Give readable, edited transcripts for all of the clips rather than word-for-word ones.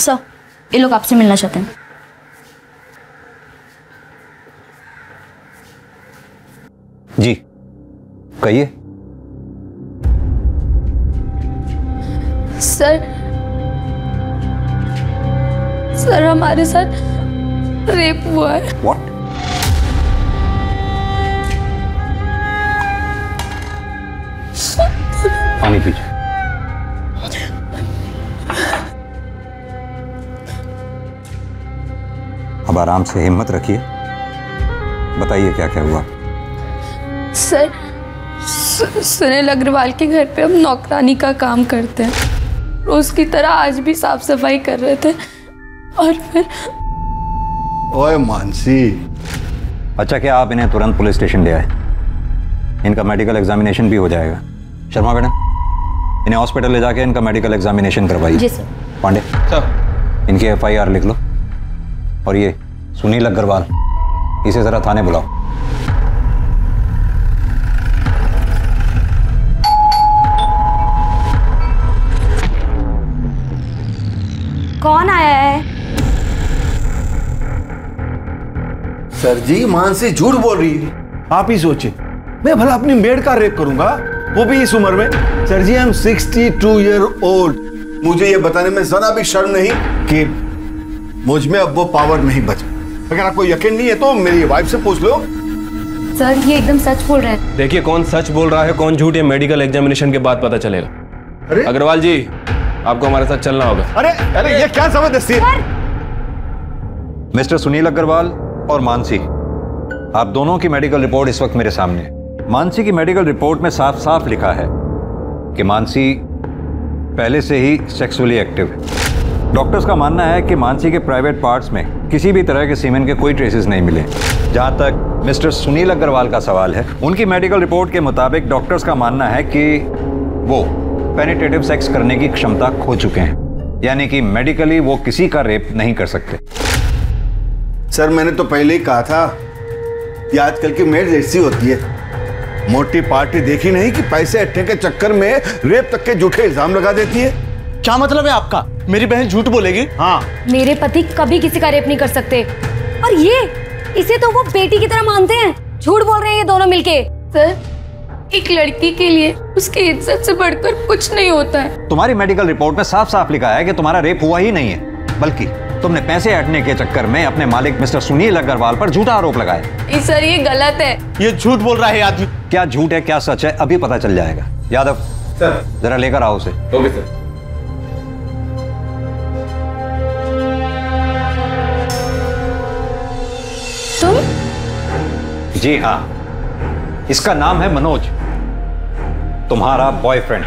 Sir, ये लोग आपसे मिलना चाहते हैं। जी कहिए। सर हमारे साथ रेप हुआ है। What? पानी पीजिए। अब आराम से हिम्मत रखिए, बताइए क्या क्या हुआ। सर सुनील अग्रवाल के घर पे हम नौकरानी का काम करते हैं। रोज की तरह आज भी साफ सफाई कर रहे थे और फिर। ओए मानसी। अच्छा, क्या आप इन्हें तुरंत पुलिस स्टेशन ले आए? इनका मेडिकल एग्जामिनेशन भी हो जाएगा। शर्मा मैडम, इन्हें हॉस्पिटल ले जाके इनका मेडिकल एग्जामिनेशन करवाइए। जी सर। पांडे सर, इनकी FIR लिख लो। और ये सुनील अग्रवाल, इसे जरा थाने बुलाओ। कौन आया है? सर जी, मानसी झूठ बोल रही है। आप ही सोचिए, मैं भला अपनी मेड का रेप करूंगा, वो भी इस उम्र में। Sir ji, I am 62 year old. मुझे ये बताने में जरा भी शर्म नहीं कि मुझ में अब वो पावर नहीं बचा। अगर आपको यकीन नहीं है तो मेरी वाइफ से पूछ लो। सर ये एकदम सच बोल रहे हैं। देखिए, कौन सच बोल रहा है कौन झूठ, ये मेडिकल एग्जामिनेशन के बाद पता चलेगा। अरे अग्रवाल जी, आपको हमारे साथ चलना होगा। अरे अरे, ये क्या जबरदस्ती है? मिस्टर सुनील अग्रवाल और मानसी, आप दोनों की मेडिकल रिपोर्ट इस वक्त मेरे सामने है। मानसी की मेडिकल रिपोर्ट में साफ साफ लिखा है कि मानसी पहले से ही सेक्सुअली एक्टिव है। डॉक्टर्स का मानना है कि मानसी के प्राइवेट पार्ट्स में किसी भी तरह के सीमेन के कोई ट्रेसेस नहीं मिले। जहां तक मिस्टर सुनील अग्रवाल का सवाल है, उनकी मेडिकल रिपोर्ट के मुताबिक डॉक्टर्स का मानना है कि वो पेनिट्रेटिव सेक्स करने की क्षमता खो चुके हैं, यानी कि मेडिकली वो किसी का रेप नहीं कर सकते। सर, मैंने तो पहले ही कहा था, ये आजकल की मेड ऐसी होती है। मोटी पार्टी देखी नहीं कि पैसे इकट्ठे के चक्कर में रेप तक के झूठे इल्जाम लगा देती है। क्या मतलब है आपका? मेरी बहन झूठ बोलेगी? हाँ। मेरे पति कभी किसी का रेप नहीं कर सकते। और ये, इसे तो वो बेटी की तरह मानते हैं। झूठ बोल रहे हैं ये दोनों मिलके। सर, एक लड़की के लिए उसकी इज्जत से बढ़कर कुछ नहीं होता है। तुम्हारी मेडिकल रिपोर्ट में साफ साफ लिखा है कि तुम्हारा रेप हुआ ही नहीं है, बल्कि तुमने पैसे हटने के चक्कर में अपने मालिक मिस्टर सुनील अग्रवाल पर झूठा आरोप लगाया। सर ये गलत है। ये झूठ बोल रहा है आदमी। क्या झूठ है क्या सच है अभी पता चल जाएगा। यादव सर, जरा लेकर आओ उसे। Okay sir. तुम? जी हाँ, इसका नाम है मनोज, तुम्हारा बॉयफ्रेंड।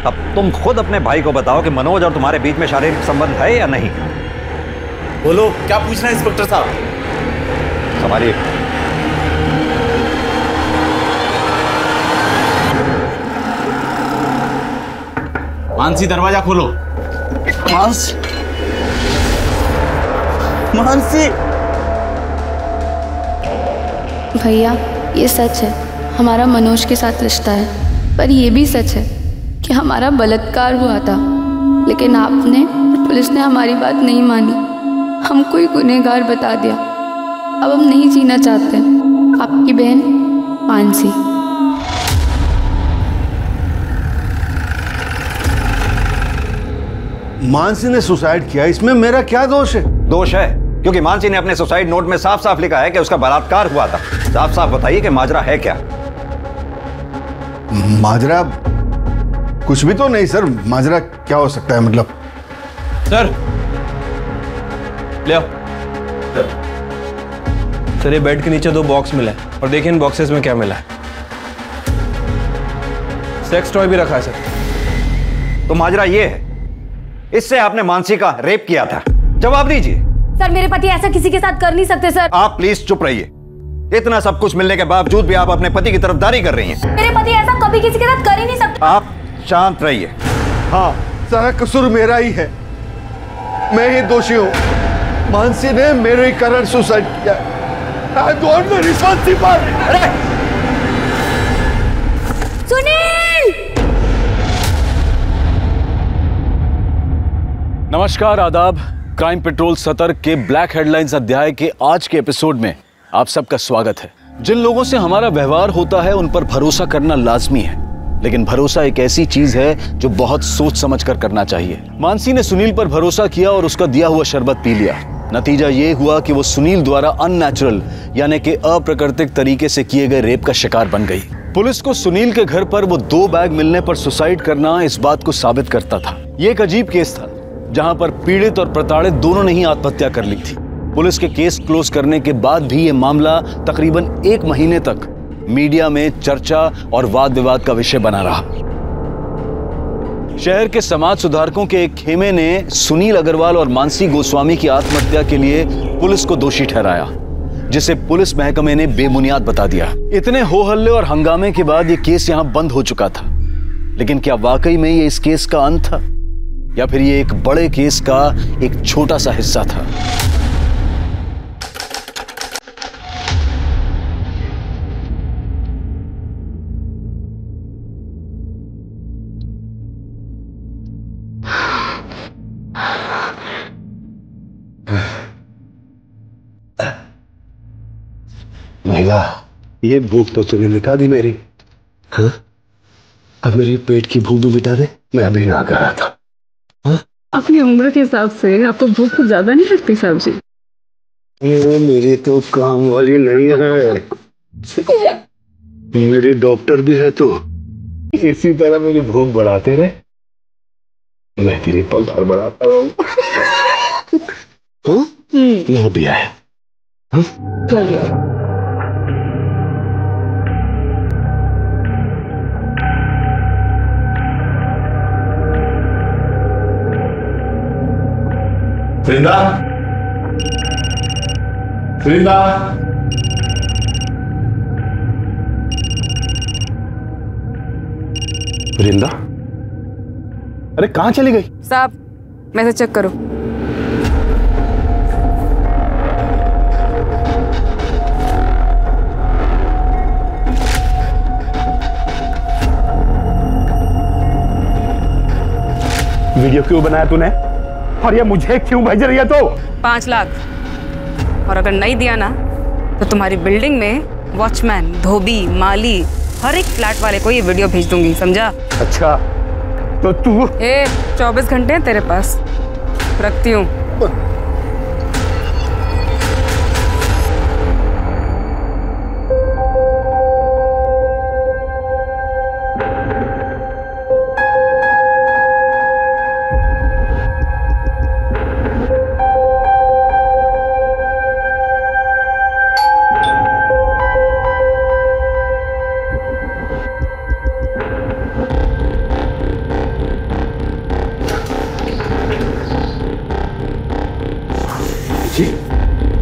अब तुम खुद अपने भाई को बताओ कि मनोज और तुम्हारे बीच में शारीरिक संबंध है या नहीं। बोलो, क्या पूछना है इंस्पेक्टर साहब? संभालिए। मानसी, दरवाजा खोलो। मानसी। भैया, ये सच है, हमारा मनोज के साथ रिश्ता है। पर ये भी सच है कि हमारा बलात्कार हुआ था, लेकिन आपने और पुलिस ने हमारी बात नहीं मानी, हमको ही गुनहगार बता दिया। अब हम नहीं जीना चाहते। आपकी बहन मानसी। मानसी ने सुसाइड किया, इसमें मेरा क्या दोष है? दोष है, क्योंकि मानसी ने अपने सुसाइड नोट में साफ साफ लिखा है कि उसका बलात्कार हुआ था। साफ साफ बताइए कि माजरा है क्या? माजरा कुछ भी तो नहीं सर। माजरा क्या हो सकता है मतलब? सर ले आओ। सर, ये बेड के नीचे 2 बॉक्स मिला है और देखिए इन बॉक्सेस में क्या मिला है। सेक्स टॉय भी रखा है सर। तो माजरा ये है, इससे आपने मानसी का रेप किया था। जवाब दीजिए। सर, मेरे पति ऐसा किसी के साथ कर नहीं सकते सर। आप प्लीज चुप रहिए। इतना सब कुछ मिलने के बावजूद भी आप अपने पति की तरफदारी कर रही हैं। मेरे पति ऐसा कभी किसी के साथ कर ही नहीं सकते। आप शांत रहिए। हाँ, सारा कसूर मेरा ही है, मैं ही दोषी हूँ। मानसी ने मेरे कारण सुसाइड किया। I want the responsibility. अरे सुनील! नमस्कार, आदाब। क्राइम पेट्रोल सतर्क के ब्लैक हेडलाइंस अध्याय के आज के एपिसोड में आप सबका स्वागत है। जिन लोगों से हमारा व्यवहार होता है उन पर भरोसा करना लाजमी है, लेकिन भरोसा एक ऐसी चीज है जो बहुत सोच समझ कर करना चाहिए। मानसी ने सुनील पर भरोसा किया और उसका दिया हुआ शरबत पी लिया। नतीजा ये हुआ कि वो सुनील द्वारा अननेचुरल यानी कि अप्राकृतिक तरीके से किए गए रेप का शिकार बन गई। पुलिस को सुनील के घर पर वो 2 बैग मिलने पर सुसाइड करना इस बात को साबित करता था। ये एक अजीब केस था जहां पर पीड़ित और प्रताड़ित दोनों ने ही आत्महत्या कर ली थी। पुलिस के केस क्लोज करने के बाद भी ये मामला तकरीबन 1 महीने तक मीडिया में चर्चा और वाद विवाद का विषय बना रहा। शहर के समाज सुधारकों के एक खेमे ने सुनील अग्रवाल और मानसी गोस्वामी की आत्महत्या के लिए पुलिस को दोषी ठहराया, जिसे पुलिस महकमे ने बेबुनियाद बता दिया। इतने हो हल्ले और हंगामे के बाद ये केस यहां बंद हो चुका था, लेकिन क्या वाकई में ये इस केस का अंत था या फिर ये एक बड़े केस का एक छोटा सा हिस्सा था? महिला, ये भूख तो तूने मिटा दी मेरी। हाँ? अब मेरी पेट की भूख भी मिटा दे। मैं अभी ना कर रहा था। हाँ? अपनी उम्र के हिसाब से आपको भूख तो ज्यादा नहीं लगती साहब जी? ये मेरी तो काम वाली नहीं है, मेरी डॉक्टर भी है। तो इसी तरह मेरी भूख बढ़ाते रहे, मैं तेरी पगार बढ़ाता रहूं। यहाँ भी आया। वृंदा, वृंदा, वृंदा, अरे कहाँ चली गई? साहब मैसेज चेक करो। वीडियो क्यों बनाया तूने? और ये मुझे क्यों भेज रही है? तो 5 लाख, और अगर नहीं दिया ना तो तुम्हारी बिल्डिंग में वॉचमैन, धोबी, माली, हर एक फ्लैट वाले को ये वीडियो भेज दूंगी, समझा? अच्छा, तो तू 24 घंटे हैं तेरे पास, रखती हूँ।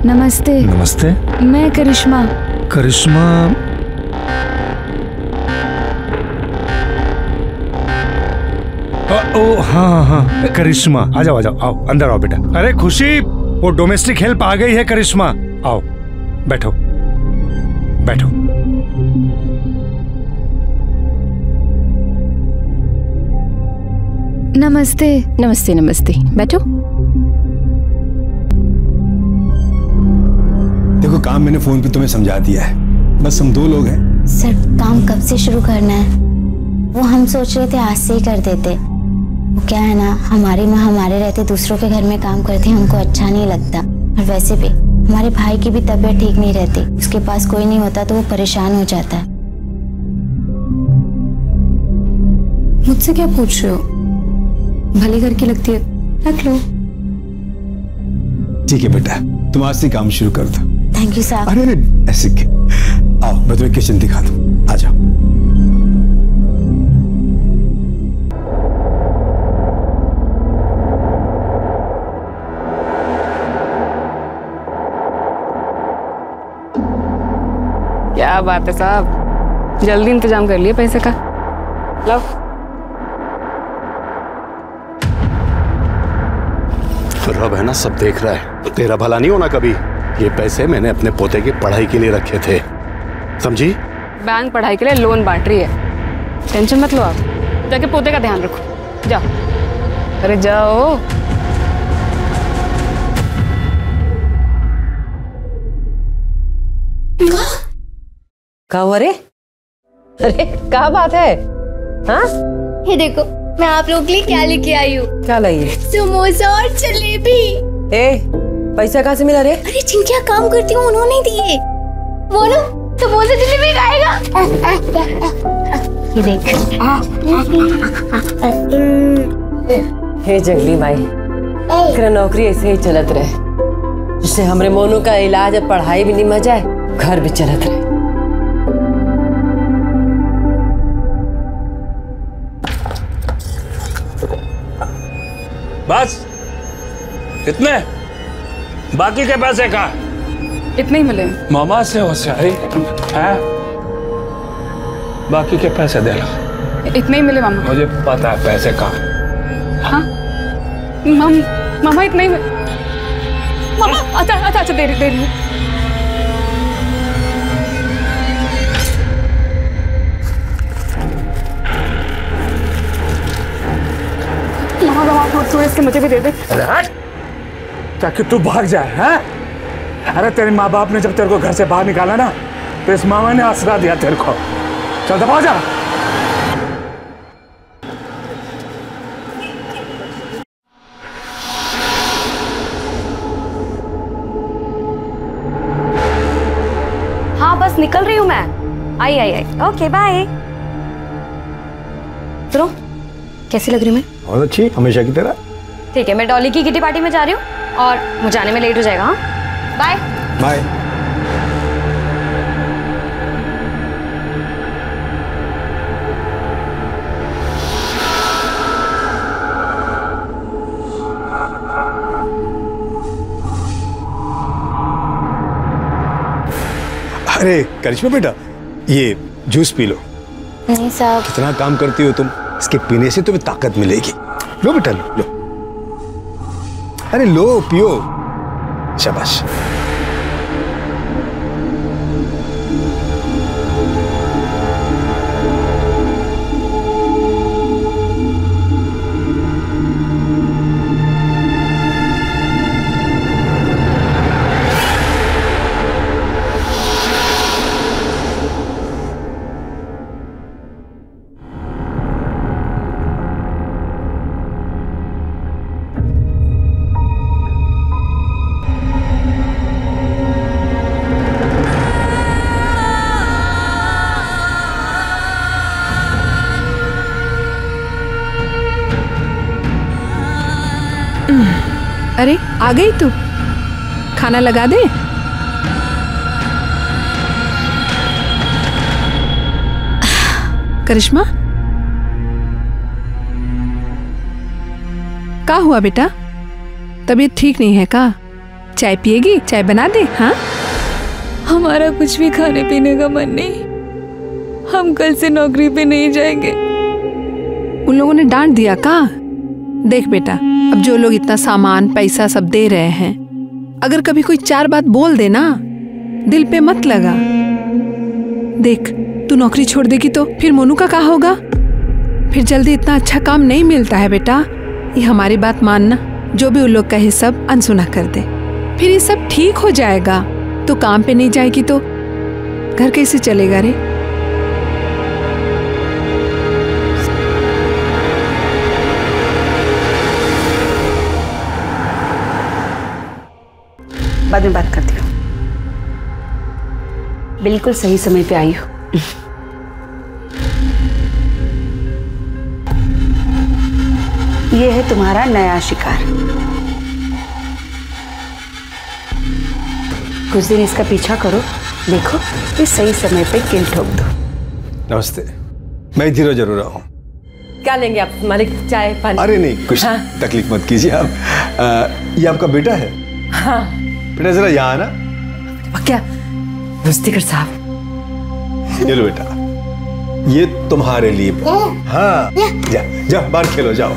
नमस्ते। नमस्ते। मैं करिश्मा। करिश्मा? ओ हाँ हाँ करिश्मा, आ जाओ आओ, अंदर आओ बेटा। अरे खुशी, वो डोमेस्टिक हेल्प आ गई है करिश्मा, आओ बैठो बैठो। नमस्ते। नमस्ते नमस्ते, बैठो। देखो, काम मैंने फोन पे तुम्हें समझा दिया है, बस हम 2 लोग हैं। सर, काम कब से शुरू करना है? वो हम सोच रहे थे आज से ही कर देते। वो क्या है ना, हमारी माँ हमारे रहते दूसरों के घर में काम करती है, हमको अच्छा नहीं लगता। और वैसे भी हमारे भाई की भी तबीयत ठीक नहीं रहती, उसके पास कोई नहीं होता तो वो परेशान हो जाता है। मुझसे क्या पूछ रहे हो? भले घर की लगती है, रख लो। ठीक है बेटा, तुम आज से काम शुरू कर दो। थैंक यू साहब। अरे ऐसे आओ, मैं तुम्हें किचन दिखा दूं, आ जाओ। क्या बात है साहब, जल्दी इंतजाम कर लिए पैसे का। लो। रब है ना, सब देख रहा है, तेरा भला नहीं होना कभी। ये पैसे मैंने अपने पोते की पढ़ाई के लिए रखे थे, समझी? बैंक पढ़ाई के लिए लोन बांट रही है, टेंशन मत लो आप। जाके पोते का ध्यान रखो, जाओ। अरे जाओ। क्या हुआ रे? अरे क्या बात है? हाँ? ये देखो मैं आप लोगों के लिए क्या लेके आई हूँ। क्या लाई है? समोसा और जलेबी। पैसा कहाँ से मिला रे? अरे जिनके यहाँ काम करती हूँ उन्होंने दिए। वो ना समोसा जलेबी खाएगा। ये देख। हे जंगली भाई, तेरा नौकरी ऐसे ही चलत रहे, जिससे हमरे मोनू का इलाज और पढ़ाई भी निमह जाए, घर भी चलत रहे। बस इतने? बाकी के पैसे कहाँ? इतने ही मिले। मामा से होशियारी है, बाकी के पैसे दे लो। इतने ही मिले मामा। मुझे पता है पैसे कहाँ। हाँ मामा इतने ही मामा। अच्छा दे रही। मामा थोड़े से मुझे भी दे दे। ताकि तू भाग जाए। हैं? अरे तेरे माँ बाप ने जब तेरे को घर से बाहर निकाला ना, तो इस मामा ने आसरा दिया तेरे को। चल दबा जा। हाँ बस निकल रही हूँ मैं। आई। Okay bye. सुनो, कैसी लग रही हूँ मैं? बहुत अच्छी, हमेशा की तरह। ठीक है, मैं डॉली की किटी पार्टी में जा रही हूँ और मुझे आने में लेट हो जाएगा। हाँ बाय बाय। अरे करिश्मा बेटा, ये जूस पी लो। नहीं साहब। कितना काम करती हो तुम, इसके पीने से तुम्हें ताकत मिलेगी। लो बेटा लो। अरे लो, पियो। शाबाश। अरे आ गई तू, खाना लगा दे। करिश्मा, क्या हुआ बेटा? तबीयत ठीक नहीं है का? चाय पिएगी? चाय बना दे। हाँ हमारा कुछ भी खाने पीने का मन नहीं, हम कल से नौकरी पे नहीं जाएंगे। उन लोगों ने डांट दिया का? देख बेटा, अब जो लोग इतना सामान पैसा सब दे रहे हैं, अगर कभी कोई चार बात बोल दे ना, दिल पे मत लगा। देख, तू नौकरी छोड़ देगी तो फिर मोनू का क्या होगा? फिर जल्दी इतना अच्छा काम नहीं मिलता है बेटा। ये हमारी बात मानना, जो भी उन लोग कहे सब अनसुना कर दे, फिर ये सब ठीक हो जाएगा। तू काम पे नहीं जाएगी तो घर कैसे चलेगा रे? बाद में बात करती हूँ। बिल्कुल सही समय पे आई हो। ये है तुम्हारा नया शिकार। कुछ दिन इसका पीछा करो, देखो ये सही समय पे किल ठोक दो। नमस्ते, मैं धीरे जरूर आऊँ। क्या लेंगे आप मालिक? चाय पानी? अरे नहीं, कुछ तकलीफ मत कीजिए आप। ये आपका बेटा है? हाँ बेटा जरा यहाँ आना। क्या रुस्तिकर साहब? ये लो बेटा, ये तुम्हारे लिए। हाँ जा बाहर खेलो, जाओ।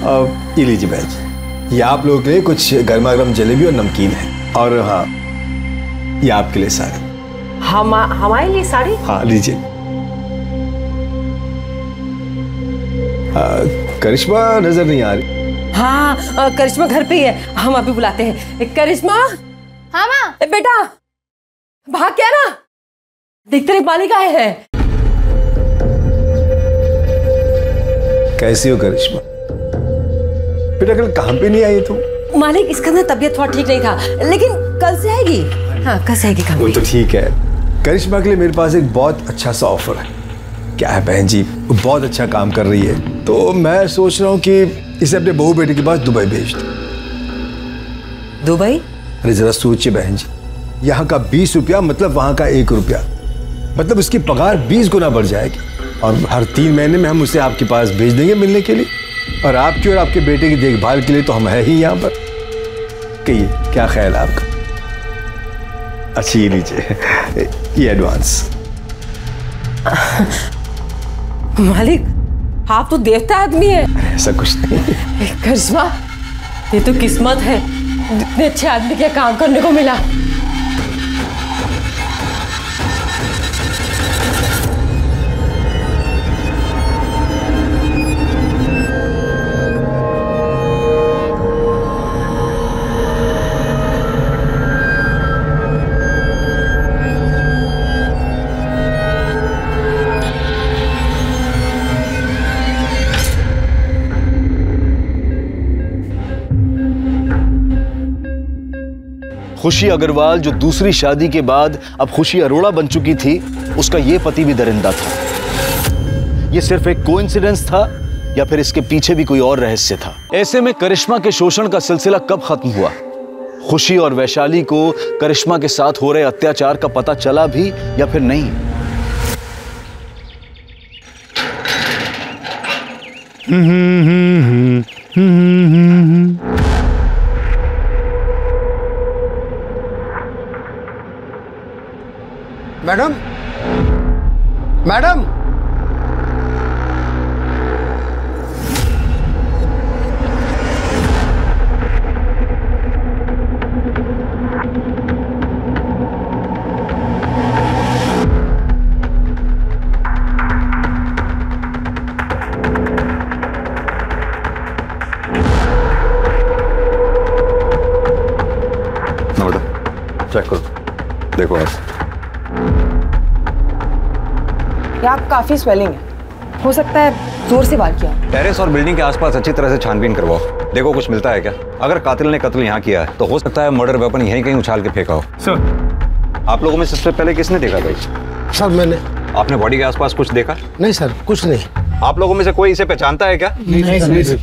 अब ये लीजिए बैज, ये आप लोगों के लिए कुछ गर्मा गर्म जलेबी और नमकीन है। और हाँ, ये आपके लिए साड़ी। हमारे लिए साड़ी? हाँ लीजिए। करिश्मा नजर नहीं आ रही। हाँ करिश्मा घर पे ही है, हम अभी बुलाते हैं। करिश्मा। हाँ माँ। बेटा भाग क्या ना, देख तेरी मालिक आए हैं। कैसी हो करिश्मा? बेटा कल काम पे नहीं आई तुम? मालिक इसका ना तबीयत थोड़ा ठीक नहीं था, लेकिन कल से आएगी। हाँ कल से आएगी काम वो पे। तो ठीक है। करिश्मा के लिए मेरे पास एक बहुत अच्छा सा ऑफर है। क्या है बहन जी, वो बहुत अच्छा काम कर रही है, तो मैं सोच रहा हूँ कि इसे अपने बहू बेटे के पास दुबई भेज दूं। दुबई? अरे जरा सोचिए बहन जी, यहाँ का 20 रुपया मतलब वहाँ का 1 रुपया, मतलब उसकी पगार 20 गुना बढ़ जाएगी। और हर 3 महीने में हम उसे आपके पास भेज देंगे मिलने के लिए, और आपकी और आपके बेटे की देखभाल के लिए तो हम है ही यहाँ पर। कहिए क्या ख्याल है आपका? अच्छी ये लीजिए, ये एडवांस। मालिक आप तो देवता आदमी है। ऐसा कुछ नहीं। करिश्मा ये तो किस्मत है, इतने अच्छे आदमी के काम करने को मिला। खुशी अग्रवाल जो दूसरी शादी के बाद अब खुशी अरोड़ा बन चुकी थी, उसका ये पति भी दरिंदा था। ये सिर्फ एक कोइंसिडेंस था या फिर इसके पीछे भी कोई और रहस्य था? ऐसे में करिश्मा के शोषण का सिलसिला कब खत्म हुआ? खुशी और वैशाली को करिश्मा के साथ हो रहे अत्याचार का पता चला भी या फिर नहीं? मैडम, मैडम, चेक करो, देखो आप। आप काफी स्वेलिंग है, हो सकता है जोर से वार किया। टेरेस और बिल्डिंग के आसपास अच्छी तरह से छानबीन करवाओ, देखो कुछ मिलता है क्या। अगर कातिल ने कत्ल यहाँ किया है तो हो सकता है मर्डर वेपन यहीं कहीं उछाल के फेंका हो। सर आप लोगों में सबसे पहले किसने देखा भाई? सर मैंने। आपने बॉडी के आसपास कुछ देखा? नहीं सर, कुछ नहीं। आप लोगों में से कोई इसे पहचानता है क्या? नहीं सर।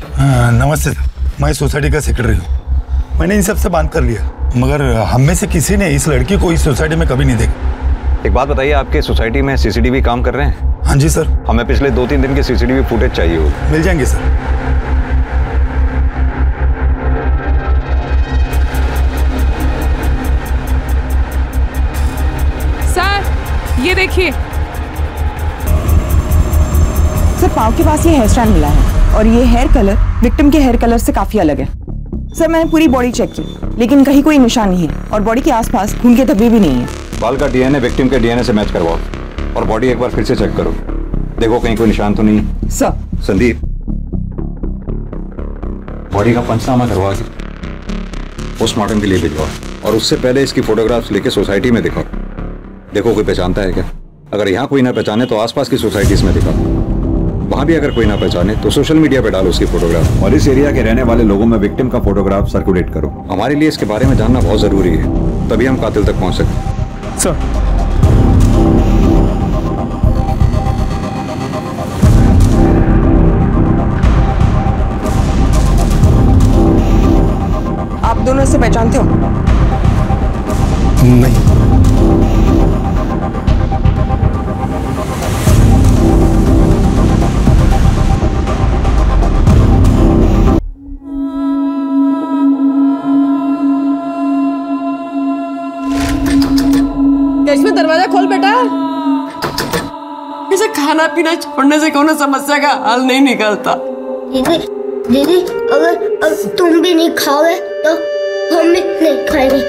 नमस्ते सर, मैं सोसाइटी का सेक्रेटरी हूँ। मैंने इन सब से बात कर लिया, मगर हम में से किसी ने इस लड़की को इस सोसाइटी में कभी नहीं देखा। एक बात बताइए, आपके सोसाइटी में सीसीटीवी काम कर रहे हैं? हाँ जी सर। हमें पिछले 2-3 दिन के सीसीटीवी फुटेज चाहिए होगी। मिल जाएंगे सर। सर ये देखिए। सर पाँव के पास ये हेयर स्टाइल मिला है और ये हेयर कलर विक्टिम के हेयर कलर से काफी अलग है। सर मैंने पूरी बॉडी चेक की, लेकिन कहीं कोई निशान नहीं है और बॉडी के आसपास खून के धब्बे भी नहीं है। बाल का डीएनए विक्टिम के डीएनए से मैच करवाओ और बॉडी एक बार फिर से चेक करो, देखो कहीं कोई निशान तो नहीं। सर। संदीप, बॉडी का पंचनामा करवा के पोस्टमार्टम के लिए भिजवाओ और उससे पहले इसकी फोटोग्राफ्स लेके सोसाइटी में दिखाओ, देखो कोई पहचानता है क्या। अगर यहाँ कोई ना पहचाने तो आसपास की सोसाइटीज में दिखाओ, वहां भी अगर कोई ना पहचाने तो सोशल मीडिया पे डालो उसकी फोटोग्राफ, और इस एरिया के रहने वाले लोगों में विक्टिम का फोटोग्राफ सर्कुलेट करो। हमारे लिए इसके बारे में जानना बहुत जरूरी है, तभी हम कातिल तक पहुंच सकते हैं। सर आप दोनों इसे पहचानते हो? नहीं। इसमें दरवाजा खोल बेटा। इसे खाना पीना छोड़ने से कोनो समस्या का हल नहीं निकलता। दीदी दीदी, अगर तुम भी नहीं खाओगे तो हम भी नहीं खाएंगे।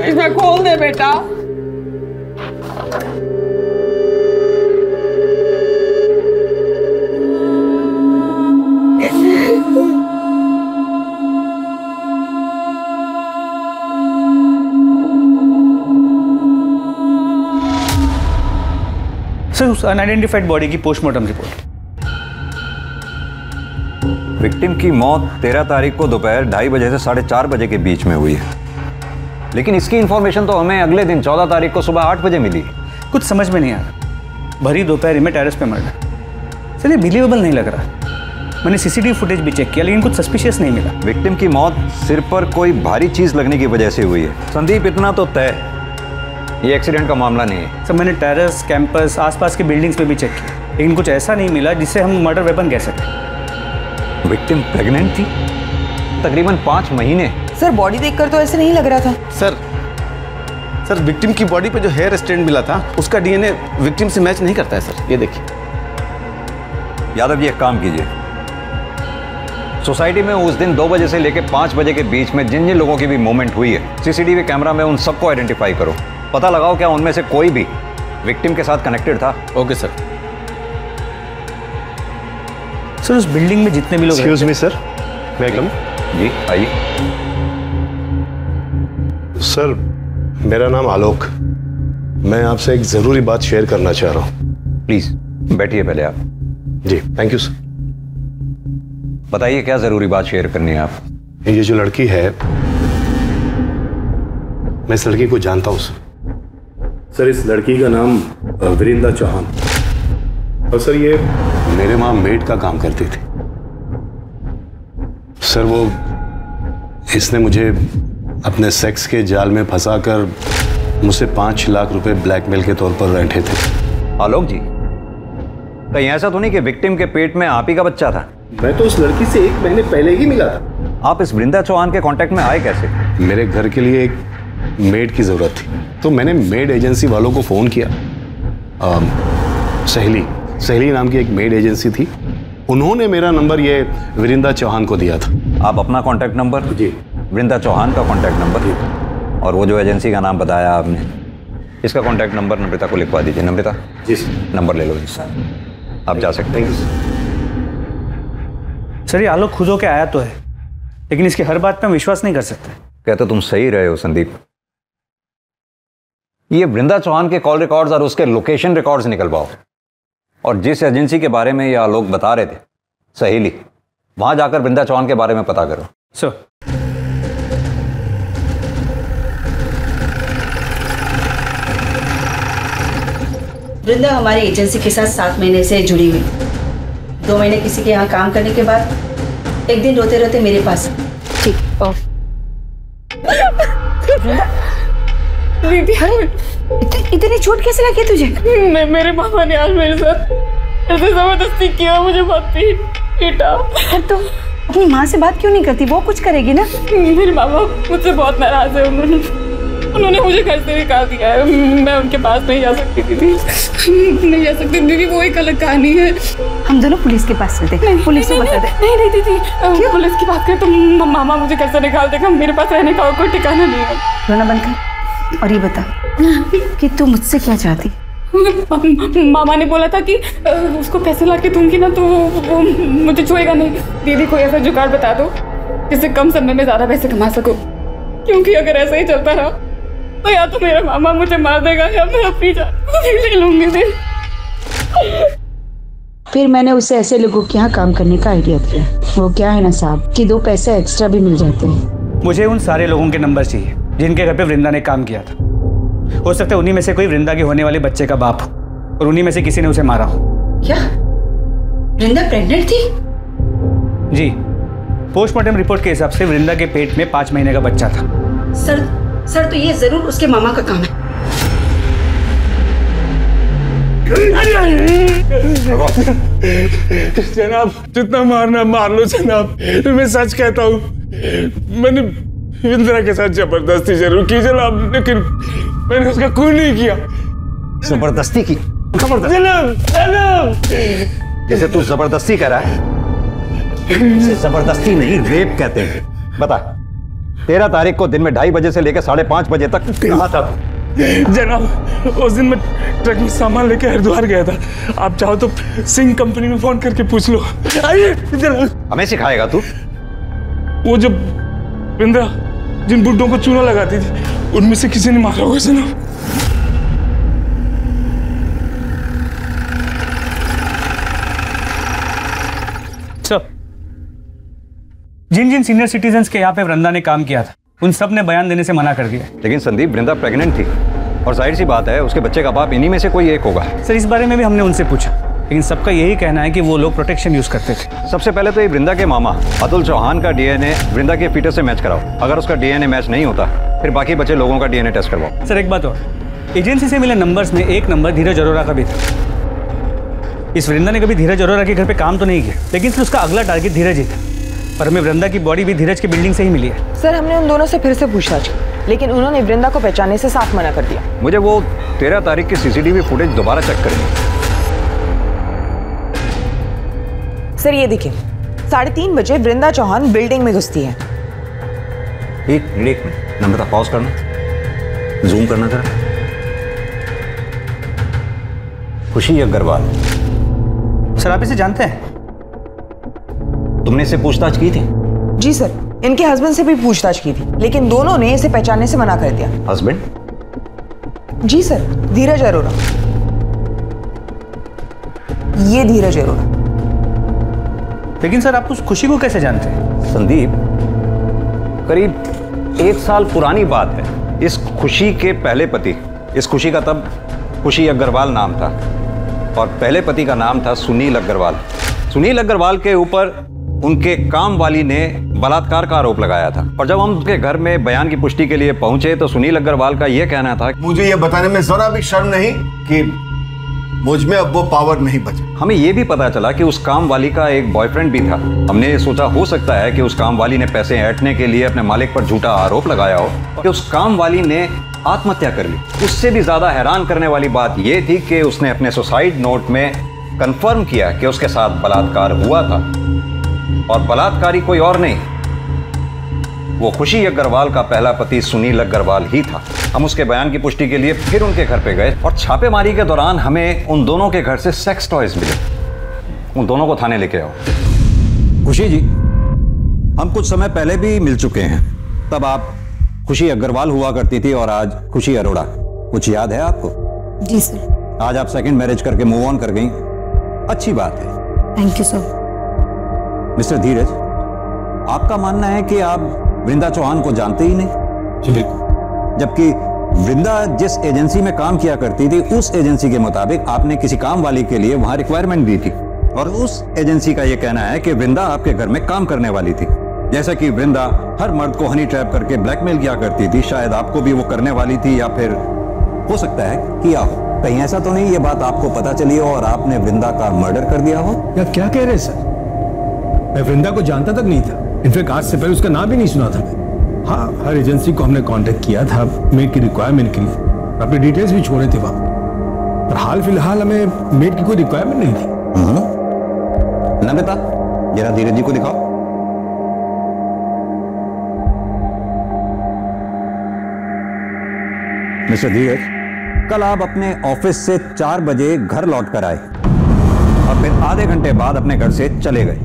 इसमें खोल दे बेटा। सर उस अनआइडेंटिफाइड बॉडी की पोस्टमार्टम रिपोर्ट। विक्टिम की मौत 13 तारीख को दोपहर 2:30 बजे से 4:30 बजे के बीच में हुई है, लेकिन इसकी इंफॉर्मेशन तो हमें अगले दिन 14 तारीख को सुबह 8 बजे मिली। कुछ समझ में नहीं आ रहा, भरी दोपहर में टेरेस पे मर्डर। सर ये बिलीवेबल नहीं लग रहा। मैंने सीसीटीवी फुटेज भी चेक किया लेकिन कुछ सस्पिशियस नहीं मिला। विक्टिम की मौत सिर पर कोई भारी चीज लगने की वजह से हुई है। संदीप, इतना तो तय ये एक्सीडेंट का मामला नहीं है। सर मैंने टेरेस, कैंपस, आसपास के बिल्डिंग्स में भी चेक किया लेकिन कुछ ऐसा नहीं मिला जिससे हम मर्डर वेपन कह सकें। विक्टिम प्रेग्नेंट थी, तकरीबन 5 महीने। सर बॉडी देखकर तो ऐसे नहीं लग रहा था। सर विक्टिम की बॉडी पे जो हेयर स्ट्रैंड मिला था उसका डीएनए विक्टिम से मैच नहीं करता है सर। ये देखिए। यादव जी एक काम कीजिए, सोसाइटी में उस दिन 2 बजे से लेकर 5 बजे के बीच में जिन जिन लोगों की भी मूवमेंट हुई है सीसीटीवी कैमरा में उन सबको आइडेंटिफाई करो, पता लगाओ क्या उनमें से कोई भी विक्टिम के साथ कनेक्टेड था। Okay sir. सर उस बिल्डिंग में जितने भी लोग एक्सक्यूज मी सर, मैं कम? जी आइए। सर मेरा नाम आलोक, मैं आपसे एक जरूरी बात शेयर करना चाह रहा हूं। प्लीज बैठिए पहले आप। जी थैंक यू सर। बताइए क्या जरूरी बात शेयर करनी है आप? ये जो लड़की है, मैं इस लड़की को जानता हूं सर। इस लड़की का नाम वृंदा चौहान, और सर ये मेरे वहां मेड का काम करती थी। सर वो इसने मुझे अपने सेक्स के जाल में फंसाकर मुझसे 5 लाख रुपए ब्लैकमेल के तौर पर रैंठे थे। आलोक जी, कहीं ऐसा तो नहीं कि विक्टिम के पेट में आप ही का बच्चा था? मैं तो उस लड़की से 1 महीने पहले ही मिला था। आप इस वृंदा चौहान के कांटेक्ट में आए कैसे? मेरे घर के लिए एक मेड की जरूरत थी तो मैंने मेड एजेंसी वालों को फोन किया। सहेली नाम की एक मेड एजेंसी थी, उन्होंने मेरा नंबर ये वृंदा चौहान को दिया था। आप अपना कांटेक्ट नंबर? जी। वृंदा चौहान का कांटेक्ट नंबर? और वो जो एजेंसी का नाम बताया आपने, इसका कांटेक्ट नंबर नम्रता को लिखवा दीजिए। नम्रता जी नंबर ले लो इसका, आप जा सकते हैं। सर ये आलोक खुद होके आया तो है लेकिन इसकी हर बात पे हम विश्वास नहीं कर सकते। कहते तुम सही रहे हो संदीप। ये वृंदा चौहान के कॉल रिकॉर्ड्स और उसके लोकेशन रिकॉर्ड्स निकलवाओ, और जिस एजेंसी के बारे में ये आलोक बता रहे थे सहेली, वहां जाकर वृंदा चौहान के बारे में पता करो। सर वृंदा हमारी एजेंसी के साथ 7 महीने से जुड़ी हुई। 2 महीने किसी के यहाँ काम करने के बाद एक दिन रोते रोते मेरे पास। ठीक। इतनी चोट कैसे लगी तुझे? मेरे मामा ने आज मेरे साथ ऐसे जबरदस्ती किया, मुझे बहुत पीटा। तुम अपनी माँ से बात क्यों नहीं करती? वो कुछ करेगी ना। मेरे मामा मुझसे बहुत नाराज है। उन्होंने मुझे घर से निकाल दिया है। मैं उनके पास नहीं जा सकती दीदी, नहीं जा सकती दीदी। वो एक अलग कहानी है। हम दोनों पुलिस के पास चलते हैं, पुलिस को बता दे। नहीं दीदी, पुलिस की बात करें तो मामा मुझे घर से निकाल देगा। मेरे पास रहने का कोई ठिकाना नहीं है। रोना बंद कर और ये बता कि तू मुझसे क्या चाहती? मामा ने बोला था कि उसको पैसे ला के दूंगी ना तो वो मुझे छुएगा नहीं। दीदी कोई ऐसा जुगाड़ बता दो जिससे कम समय में ज्यादा पैसे कमा सको, क्योंकि अगर ऐसा ही चलता रहा तो या तो मेरा मामा मुझे मार देगा या मैं अपनी जान ले लूंगी। फिर मैंने उसे ऐसे लोगों के यहाँ काम करने का आइडिया दिया। वो क्या है ना साहब कि 2 पैसे एक्स्ट्रा भी मिल जाते हैं। मुझे उन सारे लोगों के नंबर चाहिए जिनके घर पे वृंदा ने काम किया था। हो सकता है उन्हीं में से कोई वृंदा के होने वाले बच्चे का बाप हो और उन्हीं में से किसी ने उसे मारा हो। क्या वृंदा प्रेग्नेंट थी? जी, पोस्टमार्टम रिपोर्ट के हिसाब से वृंदा के पेट में 5 महीने का बच्चा था। सर तो ये जरूर उसके मामा का काम है। जनाब जितना मारना मार लो जनाब, मैं सच कहता हूँ मैंने इंदिरा के साथ जबरदस्ती जरूर की जनाब, लेकिन मैंने उसका खून नहीं किया। जबरदस्ती की? जनाब जैसे तू जबरदस्ती कर रहा है, इसे जबरदस्ती नहीं रेप कहते हैं। बता 13 तारीख को दिन में 2:30 बजे से लेकर 5:30 बजे तक कहाँ था? जनाब उस दिन मैं ट्रक में सामान लेके हरिद्वार गया था। आप चाहो तो सिंह कंपनी में फोन करके पूछ लो। आइए जनाब। हमें सिखाएगा तू? वो जो इंदिरा जिन बुड्ढों को चूना लगाती थी उनमें से किसी ने मारा होगा जनाब। जिन जिन सीनियर सिटीजन्स के यहाँ पे वृंदा ने काम किया था उन सब ने बयान देने से मना कर दिया। लेकिन संदीप, वृंदा प्रेग्नेंट थी और जाहिर सी बात है उसके बच्चे का बाप इन्हीं में से कोई एक होगा। सर इस बारे में भी हमने उनसे पूछा, लेकिन सबका यही कहना है कि वो लोग प्रोटेक्शन यूज करते थे। सबसे पहले तो ये वृंदा के मामा अतुल चौहान का डीएनए वृंदा के फीटस से मैच कराओ। अगर उसका डीएनए मैच नहीं होता फिर बाकी बचे लोगों का डीएनए टेस्ट करवाओ। सर एक बात और, एजेंसी से मिले नंबर्स में एक नंबर धीरज अरोरा का भी था। इस वृंदा ने कभी धीरज अरोरा के घर पे काम तो नहीं किया, लेकिन फिर उसका अगला टारगेट धीरज ही था। पर हमें वृंदा की बॉडी भी धीरज की बिल्डिंग से ही मिली है। सर हमने उन दोनों से फिर से पूछताछ की, लेकिन उन्होंने वृंदा को पहचानने से साफ मना कर दिया। मुझे वो 13 तारीख की सीसीटीवी फुटेज दोबारा चेक करेंगे। सर ये देखिए, 3:30 बजे वृंदा चौहान बिल्डिंग में घुसती है। एक मिनट नंबर पॉज करना, जूम करना जरा। खुशी अग्रवाल। सर आप इसे जानते हैं? तुमने इससे पूछताछ की थी? जी सर, इनके हस्बैंड से भी पूछताछ की थी, लेकिन दोनों ने इसे पहचानने से मना कर दिया। हस्बैंड? जी सर, धीरज अरोरा। ये धीरज अरोरा। लेकिन सर आप उस खुशी को कैसे जानते हैं? संदीप, करीब 1 साल पुरानी बात है। इस खुशी के पहले पति, इस खुशी का तब खुशी अग्रवाल नाम था और पहले पति का नाम था सुनील अग्रवाल। सुनील अग्रवाल के ऊपर उनके काम वाली ने बलात्कार का आरोप लगाया था और जब हम उनके घर में बयान की पुष्टि के लिए पहुंचे तो सुनील अग्रवाल का यह कहना था, मुझे यह बताने में जरा भी शर्म नहीं कि मुझ में अब वो पावर नहीं बचे। हमें यह भी पता चला कि उस काम वाली का एक बॉयफ्रेंड भी था। हमने सोचा हो सकता है कि उस काम वाली ने पैसे ऐंठने के लिए अपने मालिक पर झूठा आरोप लगाया हो कि उस काम वाली ने आत्महत्या कर ली। उससे भी ज्यादा हैरान करने वाली बात यह थी कि उसने अपने सुसाइड नोट में कंफर्म किया कि उसके साथ बलात्कार हुआ था और बलात्कारी कोई और नहीं, वो खुशी अग्रवाल का पहला पति सुनील अग्रवाल ही था। हम उसके बयान की पुष्टि के लिए फिर उनके घर पे गए और छापेमारी के दौरान हमें उन दोनों के घर से सेक्स टॉयज मिले। उन दोनों को थाने लेके आओ। खुशी जी, हम कुछ समय पहले भी मिल चुके हैं। तब आप खुशी अग्रवाल हुआ करती थी और आज खुशी अरोड़ा। कुछ याद है आपको? जी सर। आज आप सेकंड मैरिज करके मूव ऑन कर गई, अच्छी बात है। Thank you sir. मिस्टर धीरज, आपका मानना है कि आप वृंदा चौहान को जानते ही नहीं? जी बिल्कुल। जबकि वृंदा जिस एजेंसी में काम किया करती थी उस एजेंसी के मुताबिक आपने किसी काम वाली के लिए वहां रिक्वायरमेंट दी थी और उस एजेंसी का यह कहना है कि वृंदा आपके घर में काम करने वाली थी। जैसा कि वृंदा हर मर्द को हनी ट्रैप करके ब्लैकमेल किया करती थी, शायद आपको भी वो करने वाली थी या फिर हो सकता है किया हो। कहीं ऐसा तो नहीं ये बात आपको पता चली हो और आपने वृंदा का मर्डर कर दिया हो? या क्या कह रहे सर? मैं वृंदा को जानता तक नहीं था। इनफैक्ट आज से पहले उसका नाम भी नहीं सुना था। हाँ, हर एजेंसी को हमने कांटेक्ट किया था मेड की रिक्वायरमेंट के लिए, अपने डिटेल्स भी छोड़े थे वहां, पर हाल फिलहाल हमें मेड की कोई रिक्वायरमेंट नहीं थी। नमिता, जरा धीरज जी को दिखाओ। मिस्टर धीरज, कल आप अपने ऑफिस से 4 बजे घर लौट कर आए और फिर आधे घंटे बाद अपने घर से चले गए,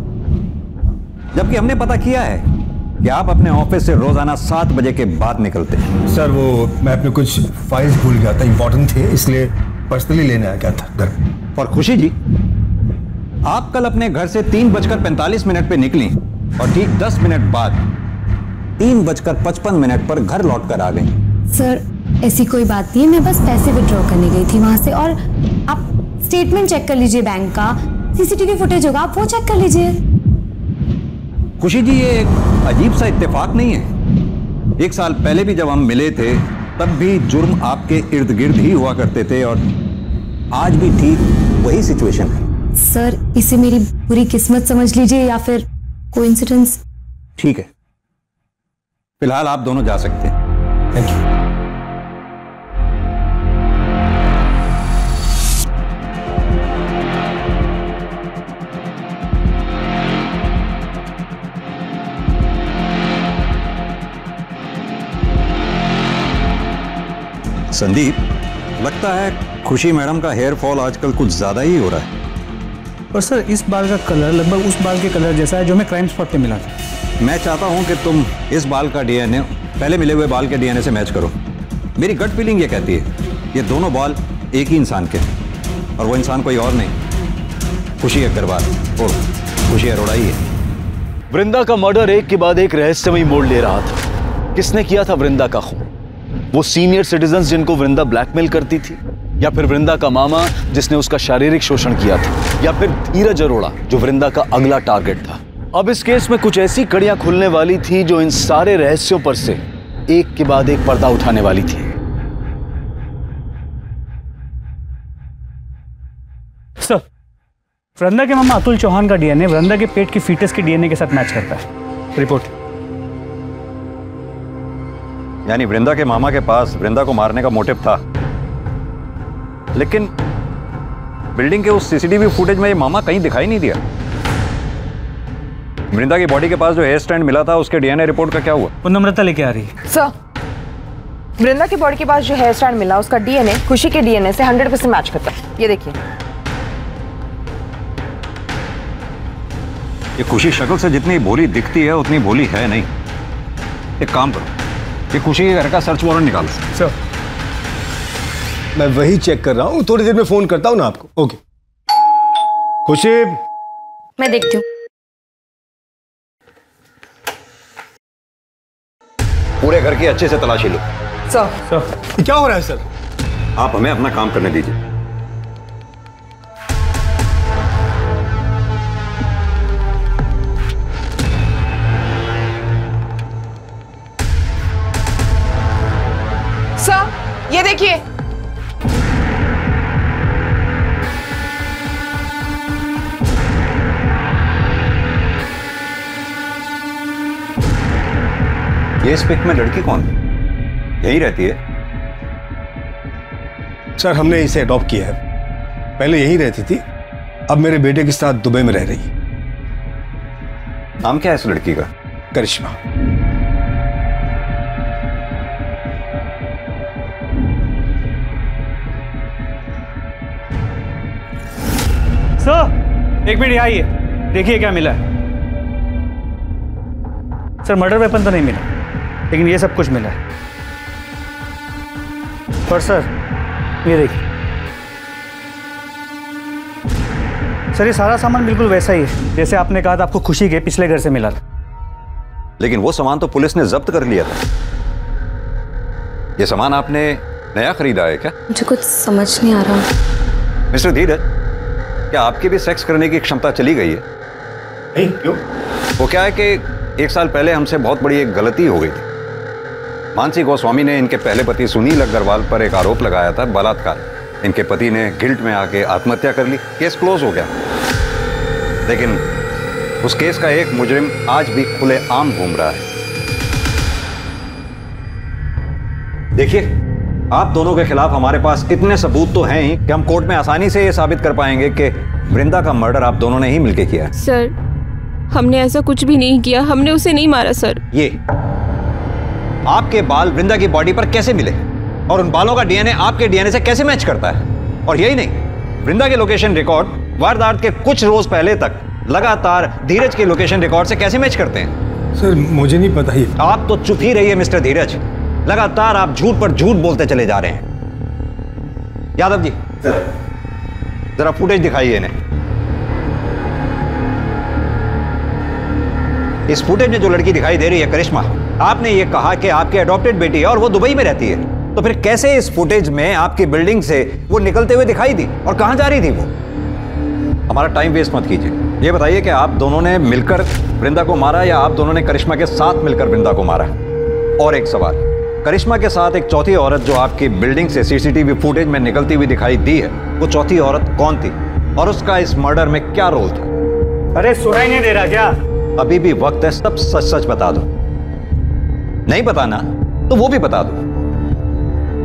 जबकि हमने पता किया है कि आप अपने ऑफिस से रोजाना 7 बजे के बाद निकलते हैं। सर वो मैं अपने कुछ फाइल्स भूल गया था, इंपॉर्टेंट थे, इसलिए पर्सनली लेने आ गया था घर। और खुशी जी, आप कल अपने घर से 3:45 पे निकली और ठीक 10 मिनट बाद 3:55 पर घर लौट कर आ गई। सर ऐसी कोई बात नहीं है, मैं बस पैसे विड्रॉ करने गई थी वहां से। और आप स्टेटमेंट चेक कर लीजिए बैंक का, सीसीटीवी फुटेज होगा, आप वो चेक कर लीजिए। खुशी जी, ये एक अजीब सा इत्तेफाक नहीं है? 1 साल पहले भी जब हम मिले थे तब भी जुर्म आपके इर्द गिर्द ही हुआ करते थे और आज भी ठीक वही सिचुएशन है। सर इसे मेरी बुरी किस्मत समझ लीजिए या फिर कोइंसिडेंस। ठीक है, फिलहाल आप दोनों जा सकते हैं। Thank you. संदीप, लगता है खुशी मैडम का हेयर फॉल आजकल कुछ ज्यादा ही हो रहा है। और सर इस बाल का कलर लगभग उस बाल के कलर जैसा है जो हमें क्राइम स्पॉट पे मिला था। मैं चाहता हूं कि तुम इस बाल का डीएनए पहले मिले हुए बाल के डीएनए से मैच करो। मेरी गट फीलिंग ये कहती है ये दोनों बाल एक ही इंसान के हैं और वो इंसान कोई और नहीं, खुशी अग्रवाल और खुशी अरोड़ा ही है। वृंदा का मर्डर एक के बाद एक रहस्यमयी मोड़ ले रहा था। किसने किया था वृंदा का खून? वो सीनियर सिटीजन्स जिनको वृंदा ब्लैकमेल करती थी, या फिर वृंदा का मामा जिसने उसका शारीरिक शोषण किया था, या फिर धीरज अरोड़ा जो वृंदा का अगला टारगेट था। अब इस केस में कुछ ऐसी कड़ियां खुलने वाली थी जो इन सारे रहस्यों पर से एक के बाद एक पर्दा उठाने वाली थी। सर, वृंदा के मामा अतुल चौहान का डीएनए वृंदा के पेट की फीटस के डीएनए के साथ मैच करता है। रिपोर्ट। यानी वृंदा के मामा के पास वृंदा को मारने का मोटिव था, लेकिन बिल्डिंग के उस सीसीटीवी फुटेज में ये मामा कहीं दिखाई नहीं दिया। वृंदा की बॉडी के पास जो हेयर स्टैंड मिला था उसके डीएनए रिपोर्ट का क्या हुआ? वो नम्रता लेके आ रही है। सर, वृंदा की बॉडी के पास जो हेयर स्टैंड मिला उसका डीएनए खुशी के डीएनए से 100% मैच करता है। ये देखिए। ये खुशी शक्ल से जितनी भोली दिखती है उतनी भोली है नहीं। एक काम करो, ये खुशी के घर का सर्च वारंट निकालो। सर, मैं वही चेक कर रहा हूँ, थोड़ी देर में फोन करता हूँ ना आपको। ओके। खुशी, मैं देखती हूँ। पूरे घर की अच्छे से तलाशी लो। सर, क्या हो रहा है सर? आप हमें अपना काम करने दीजिए। सर, ये देखिए। ये इस पिक में लड़की कौन है? यही रहती है? सर, हमने इसे अडॉप्ट किया है। पहले यही रहती थी, अब मेरे बेटे के साथ दुबई में रह रही है। नाम क्या है इस लड़की का? करिश्मा। सर, एक मिनट आइए, देखिए क्या मिला है। सर, मर्डर वेपन तो नहीं मिला, लेकिन ये सब कुछ मिला है। और सर, ये देखिए सर, ये सारा सामान बिल्कुल वैसा ही है जैसे आपने कहा था आपको खुशी के पिछले घर से मिला था। लेकिन वो सामान तो पुलिस ने जब्त कर लिया था। ये सामान आपने नया खरीदा है क्या? मुझे कुछ समझ नहीं आ रहा। मिस्टर धीरज, क्या आपकी भी सेक्स करने की क्षमता चली गई है? नहीं, क्यों? वो क्या है कि 1 साल पहले हमसे बहुत बड़ी एक गलती हो गई थी। मानसी गोस्वामी ने इनके पहले पति सुनील अग्रवाल पर एक आरोप लगाया था, बलात्कार। इनके पति ने गिल्ट में आके आत्महत्या कर ली। केस क्लोज हो गया। लेकिन उस केस का एक मुजरिम आज भी खुले आम घूम रहा है। देखिए, आप दोनों के खिलाफ हमारे पास इतने सबूत तो हैं ही कि हम कोर्ट में आसानी से यह साबित कर पाएंगे कि वृंदा का मर्डर आप दोनों ने ही मिलकर किया है। सर, हमने ऐसा कुछ भी नहीं किया, हमने उसे नहीं मारा सर। ये आपके बाल वृंदा की बॉडी पर कैसे मिले और उन बालों का डीएनए आपके डीएनए से कैसे मैच करता है? और यही नहीं, वृंदा के लोकेशन रिकॉर्ड वारदात के कुछ रोज पहले तक लगातार धीरज के लोकेशन रिकॉर्ड से कैसे मैच करते हैं? सर, मुझे नहीं पता ये। आप तो चुप ही रहिए मिस्टर धीरज। लगातार आप झूठ पर झूठ बोलते चले जा रहे हैं। यादव जी, जरा फुटेज दिखाइए इन्हें। इस फुटेज में जो लड़की दिखाई दे रही है करिश्मा, आपने ये कहा कि आपकी अडॉप्टेड बेटी है और वो दुबई में रहती है। तो फिर कैसे इस फुटेज में आपकी बिल्डिंग से वो निकलते हुए दिखाई दी और कहां जा रही थी वो? हमारा टाइम वेस्ट मत कीजिए। ये बताइए कि आप दोनों ने मिलकर वृंदा को मारा या आप दोनों ने करिश्मा के साथ मिलकर वृंदा को मारा? और एक सवाल, करिश्मा के साथ एक चौथी औरत जो आपकी बिल्डिंग से सीसीटीवी फुटेज में निकलती हुई दिखाई दी है, वो चौथी औरत कौन थी और उसका इस मर्डर में क्या रोल था? अरे सुनाई नहीं दे रहा क्या? अभी भी वक्त है, सब सच सच बता दो। नहीं बताना तो वो भी बता दो।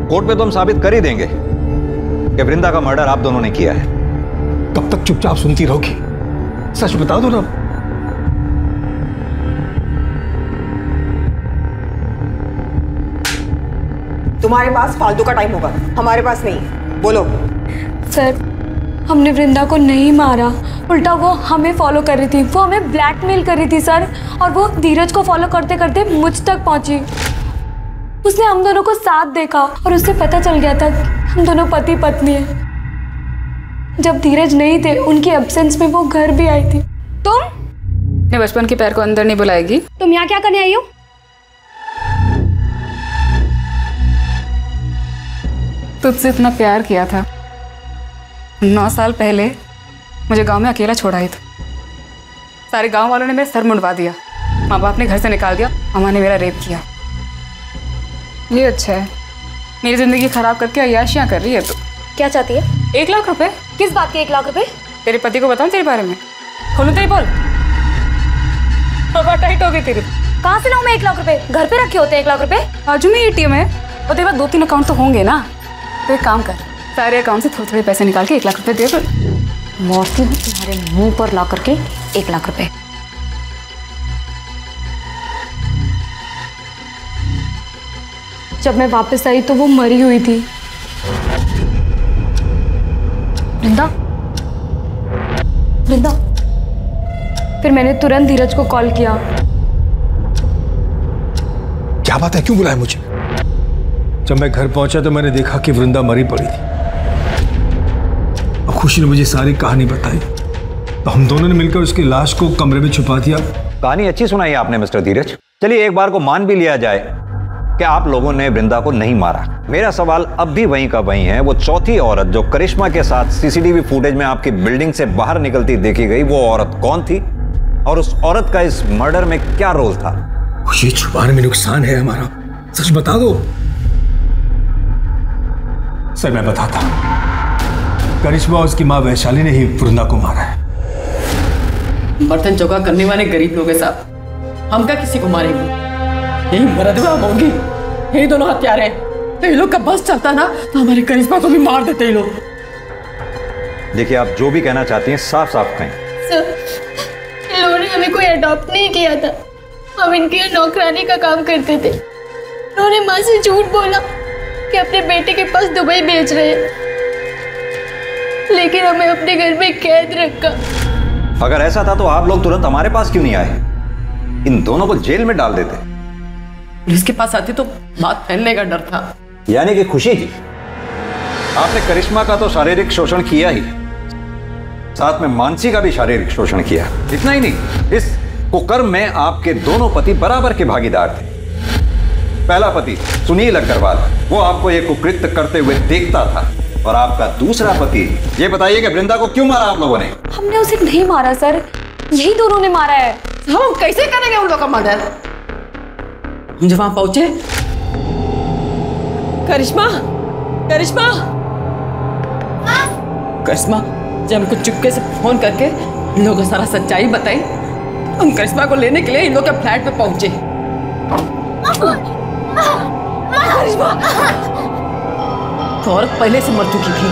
कोर्ट में तो हम साबित कर ही देंगे कि वृंदा का मर्डर आप दोनों ने किया है। कब तक चुपचाप सुनती रहोगी? सच बता दो ना। तुम्हारे पास फालतू का टाइम होगा, हमारे पास नहीं। बोलो। सर, हमने वृंदा को नहीं मारा, उल्टा वो हमें फॉलो कर रही थी, वो हमें ब्लैकमेल कर रही थी सर। और वो धीरज को फॉलो करते करते मुझ तक पहुंची। उसने हम दोनों को साथ देखा और उससे पता चल गया था कि हम दोनों पति पत्नी हैं। जब धीरज नहीं थे, उनके एब्सेंस में वो घर भी आई थी। अपने बचपन के प्यार को अंदर नहीं बुलाएगी। तुम यहाँ क्या करने आई हो? तुझसे इतना प्यार किया था, 9 साल पहले मुझे गांव में अकेला छोड़ा ही था। सारे गांव वालों ने मेरा सर मुंडवा दिया, माँ बाप ने घर से निकाल दिया, अम्मा ने मेरा रेप किया। ये अच्छा है, मेरी जिंदगी खराब करके अय्याशियाँ कर रही है। तो क्या चाहती है? 1 लाख रुपए। किस बात के 1 लाख रुपए? तेरे पति को बताऊं तेरे बारे में? खोलूं तेरी बोल? हवा टाइट हो गई तेरी। कहाँ से लाऊं मैं 1 लाख रुपए? घर पे रखे होते हैं 1 लाख रुपए। बाजू में ATM है और तेरे पास 2-3 अकाउंट तो होंगे ना। तो एक काम कर, सारे अकाउंट से थोड़े थोड़े पैसे निकाल के 1 लाख रुपए दे दो। मौसी तुम्हारे मुंह पर ला करके 1 लाख रुपए। जब मैं वापस आई तो वो मरी हुई थी। वृंदा, वृंदा। फिर मैंने तुरंत धीरज को कॉल किया। क्या बात है, क्यों बुलाया मुझे? जब मैं घर पहुंचा तो मैंने देखा कि वृंदा मरी पड़ी थी। अब खुशी ने मुझे सारी कहानी बताई तो हम दोनों ने मिलकर उसकी लाश को कमरे में छुपा दिया। कहानी अच्छी सुनाई आपने मिस्टर धीरज। चलिए एक बार को मान भी लिया जाए कि आप लोगों ने वृंदा को नहीं मारा। मेरा सवाल अब भी वहीं का वहीं है, वो चौथी औरत जो करिश्मा के साथ CCTV फुटेज में आपकी बिल्डिंग से बाहर निकलती देखी गई, वो औरत कौन थी और उस औरत का इस मर्डर में क्या रोल था? खुशी, छुपाने में नुकसान है हमारा, सच बता दो। सर मैं बताता हूं, करिश्मा और उसकी मां वैशाली ने ही वृंदा को मारा है। बर्तन चौका करने वाले गरीब लोग हैं साहब, हम क्या किसी को मारेंगे? यही मरदवा होंगी, यही दोनों हत्यारे हैं। तो ये लोग का बस चलता ना तो हमारी करिश्मा को भी मार देते ये लोग। देखिए आप जो भी कहना चाहती हैं साफ साफ कहें। सर, इन लोगों ने हमें कोई अडॉप्ट नहीं किया था, हम इनके यहाँ नौकरानी का काम करते थे। उन्होंने माँ से झूठ बोला कि अपने बेटे के पास दुबई भेज रहे हैं, लेकिन हमें अपने घर में कैद रखा। अगर ऐसा था तो आप लोग तुरंत हमारे पास क्यों नहीं आए? इन दोनों को जेल में डाल देते। पुलिस के पास आती तो बात फैलने का डर था। यानी कि खुशी जी, आपने करिश्मा का तो शारीरिक शोषण किया ही, साथ में मानसी का भी शारीरिक शोषण किया। इतना ही नहीं, इस कुकर्म में आपके दोनों पति बराबर के भागीदार थे। पहला पति सुनील अग्रवाल, वो आपको ये कुकृत्य करते हुए देखता था, और आपका दूसरा पति, ये बताइए कि वृंदा को क्यों मारा आप लोगों ने? हमने उसे नहीं मारा सर, यही दोनों ने मारा है। हम कैसे करेंगे उन लोगों का मर्डर? हम जब वहां पहुंचे, करिश्मा, करिश्मा, करिश्मा, जब हमको चुपके से फोन करके इन लोगों को सारा सच्चाई बताई, हम करिश्मा को लेने के लिए इन लोग के फ्लैट पे पहुंचे। करिश्मा तो औरत पहले से मर चुकी थी।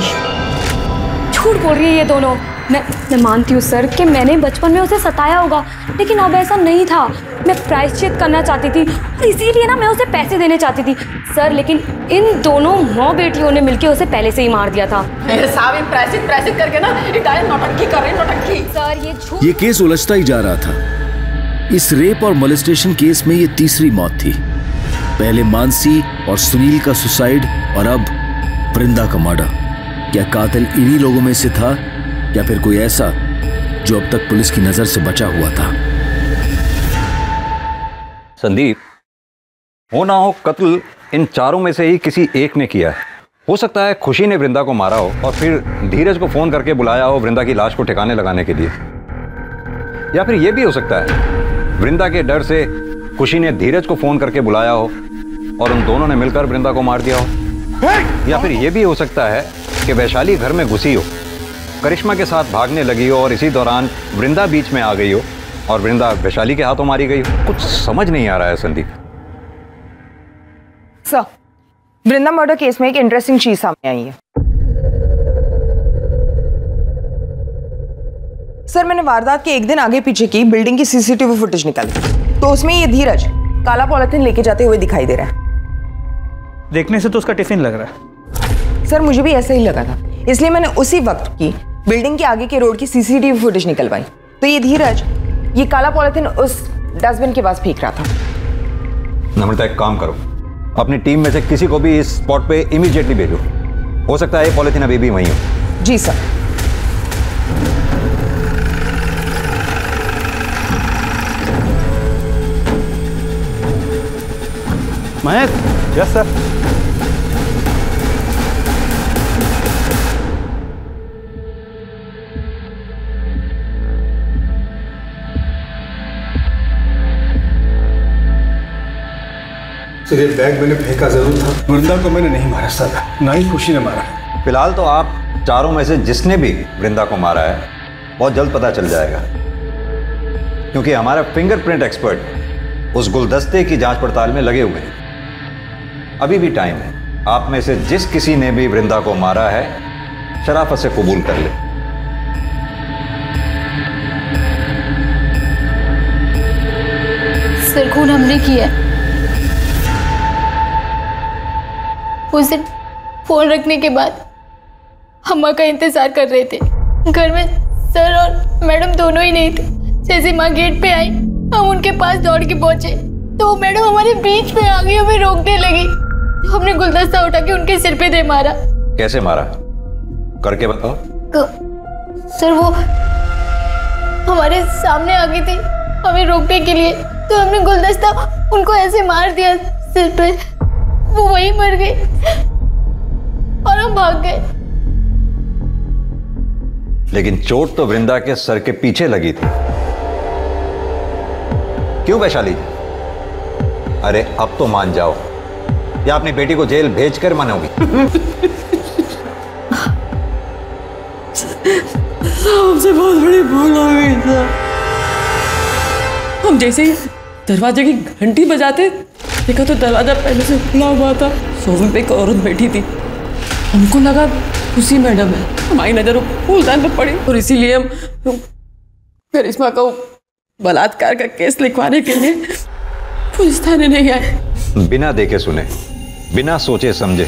झूठ बोल रही है ये दोनों। मैं मानती हूँ सर कि मैंने बचपन में उसे सताया होगा, लेकिन अब ऐसा नहीं था। मैं प्रायश्चित करना चाहती थी और इसीलिए ना मैं उसे पैसे देने चाहती थी सर, लेकिन इन दोनों माँ बेटियों ने मिलकर उसे पहले से ही मार दिया था। प्रायश्चित करके ना नौटंकी कर रहे, नौटंकी। सर ये झूठ। ये केस उलझता ही जा रहा था। इस रेप और मोलेस्टेशन केस में ये तीसरी मौत थी। पहले मानसी और सुनील का सुसाइड और अब वृंदा का मर्डर। क्या कातिल इन्हीं लोगों में से था या फिर कोई ऐसा जो अब तक पुलिस की नजर से बचा हुआ था? संदीप, हो ना हो कत्ल इन चारों में से ही किसी एक ने किया है। हो सकता है खुशी ने वृंदा को मारा हो और फिर धीरज को फोन करके बुलाया हो वृंदा की लाश को ठिकाने लगाने के लिए, या फिर यह भी हो सकता है वृंदा के डर से खुशी ने धीरज को फोन करके बुलाया हो और उन दोनों ने मिलकर वृंदा को मार दिया हो, या फिर यह भी हो सकता है कि वैशाली घर में घुसी हो, करिश्मा के साथ भागने लगी हो और इसी दौरान वृंदा बीच में आ गई हो और वृंदा वैशाली के हाथों मारी गई हो। कुछ समझ नहीं आ रहा है संदीप। सर, वृंदा मर्डर केस में एक इंटरेस्टिंग चीज सामने आई है। सर, मैंने वारदात के एक दिन आगे पीछे की बिल्डिंग की CCTV फुटेज निकाली तो उसमें ये धीरज काला पॉलिथीन लेके जाते हुए दिखाई दे रहा है। देखने से तो उसका टिफिन लग रहा है। सर, मुझे भी ऐसा ही लगा था, इसलिए मैंने उसी वक्त की बिल्डिंग के आगे के रोड की CCTV फुटेज निकलवाई तो ये धीरज ये काला पॉलिथीन उस डस्टबिन के पास फेंक रहा था। नम्रता, एक काम करो, अपनी टीम में से किसी को भी इस स्पॉट पे इमीडिएटली भेजो। हो सकता है ये पॉलिथीन अभी भी वहीं हो। जी sir. Mahesh. Yes sir. Sir ये बैग मैंने फेंका जरूर था, वृंदा को मैंने नहीं मारा सर, ना ही खुशी ने मारा। फिलहाल तो आप चारों में से जिसने भी वृंदा को मारा है बहुत जल्द पता चल जाएगा, क्योंकि हमारा फिंगरप्रिंट एक्सपर्ट उस गुलदस्ते की जांच पड़ताल में लगे हुए हैं। अभी भी टाइम है, आप में से जिस किसी ने भी वृंदा को मारा है शराफत से कबूल कर ले। सर खून हमने किया। उस दिन फोन रखने के बाद अम्मा का इंतजार कर रहे थे। घर में सर और मैडम दोनों ही नहीं थे। जैसे माँ गेट पे आई हम उनके पास दौड़ के पहुंचे तो मैडम हमारे बीच में आ गई, हमें रोकने लगी। हमने गुलदस्ता उठा के उनके सिर पे दे मारा। कैसे मारा करके बताओ। सर वो हमारे सामने आ गई थी हमें रोकने के लिए, तो हमने गुलदस्ता उनको ऐसे मार दिया सिर पे, वो वहीं मर गई और हम भाग गए। लेकिन चोट तो वृंदा के सर के पीछे लगी थी। क्यों वैशाली जी? अरे अब तो मान जाओ, या अपनी बेटी को जेल भेजकर मानोगी? हमसे बहुत बड़ी भूल हो गई सर। हम जैसे ही दरवाजे की घंटी बजाते देखा तो दरवाजा पहले से खुला हुआ था। सोफे पे एक औरत बैठी थी, हमको लगा खुशी मैडम है। हमारी नजर फूलदान पर पड़ी और इसीलिए हम करिश्मा को बलात्कार का केस लिखवाने के लिए पुलिस थाने नहीं आए। बिना देखे सुने, बिना सोचे समझे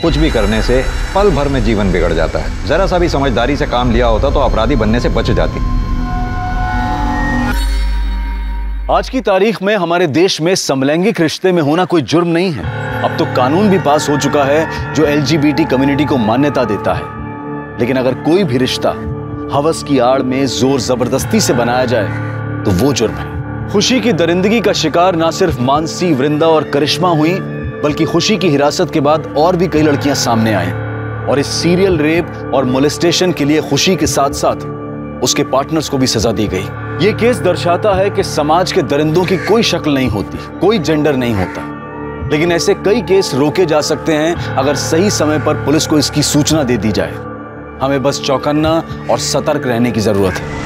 कुछ भी करने से पल भर में जीवन बिगड़ जाता है। जरा सा भी समझदारी से काम लिया होता तो अपराधी बनने से बच जाती। आज की तारीख में हमारे देश में समलैंगिक रिश्ते में होना कोई जुर्म नहीं है। अब तो कानून भी पास हो चुका है जो LGBT कम्युनिटी को मान्यता देता है। लेकिन अगर कोई भी रिश्ता हवस की आड़ में जोर जबरदस्ती से बनाया जाए तो वो जुर्म है। खुशी की दरिंदगी का शिकार ना सिर्फ मानसी, वृंदा और करिश्मा हुई, बल्कि खुशी की हिरासत के बाद और भी कई लड़कियां सामने आई। और इस सीरियल रेप और मोलेस्टेशन के लिए खुशी के साथ साथ उसके पार्टनर्स को भी सजा दी गई। ये केस दर्शाता है कि समाज के दरिंदों की कोई शक्ल नहीं होती, कोई जेंडर नहीं होता। लेकिन ऐसे कई केस रोके जा सकते हैं अगर सही समय पर पुलिस को इसकी सूचना दे दी जाए। हमें बस चौकन्ना और सतर्क रहने की जरूरत है।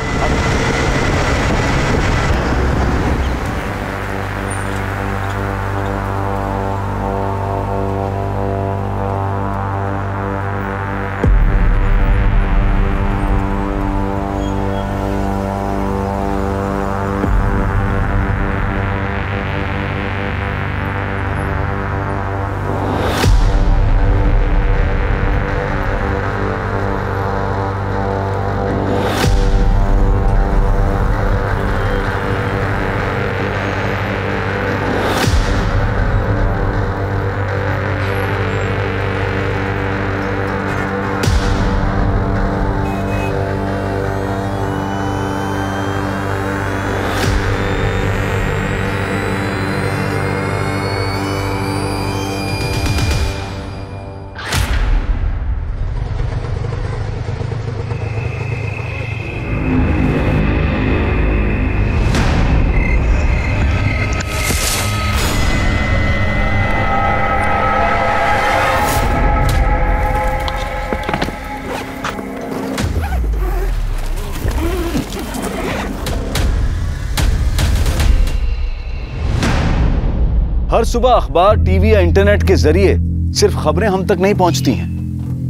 हर सुबह अखबार, टीवी या इंटरनेट के जरिए सिर्फ खबरें हम तक नहीं पहुंचती हैं,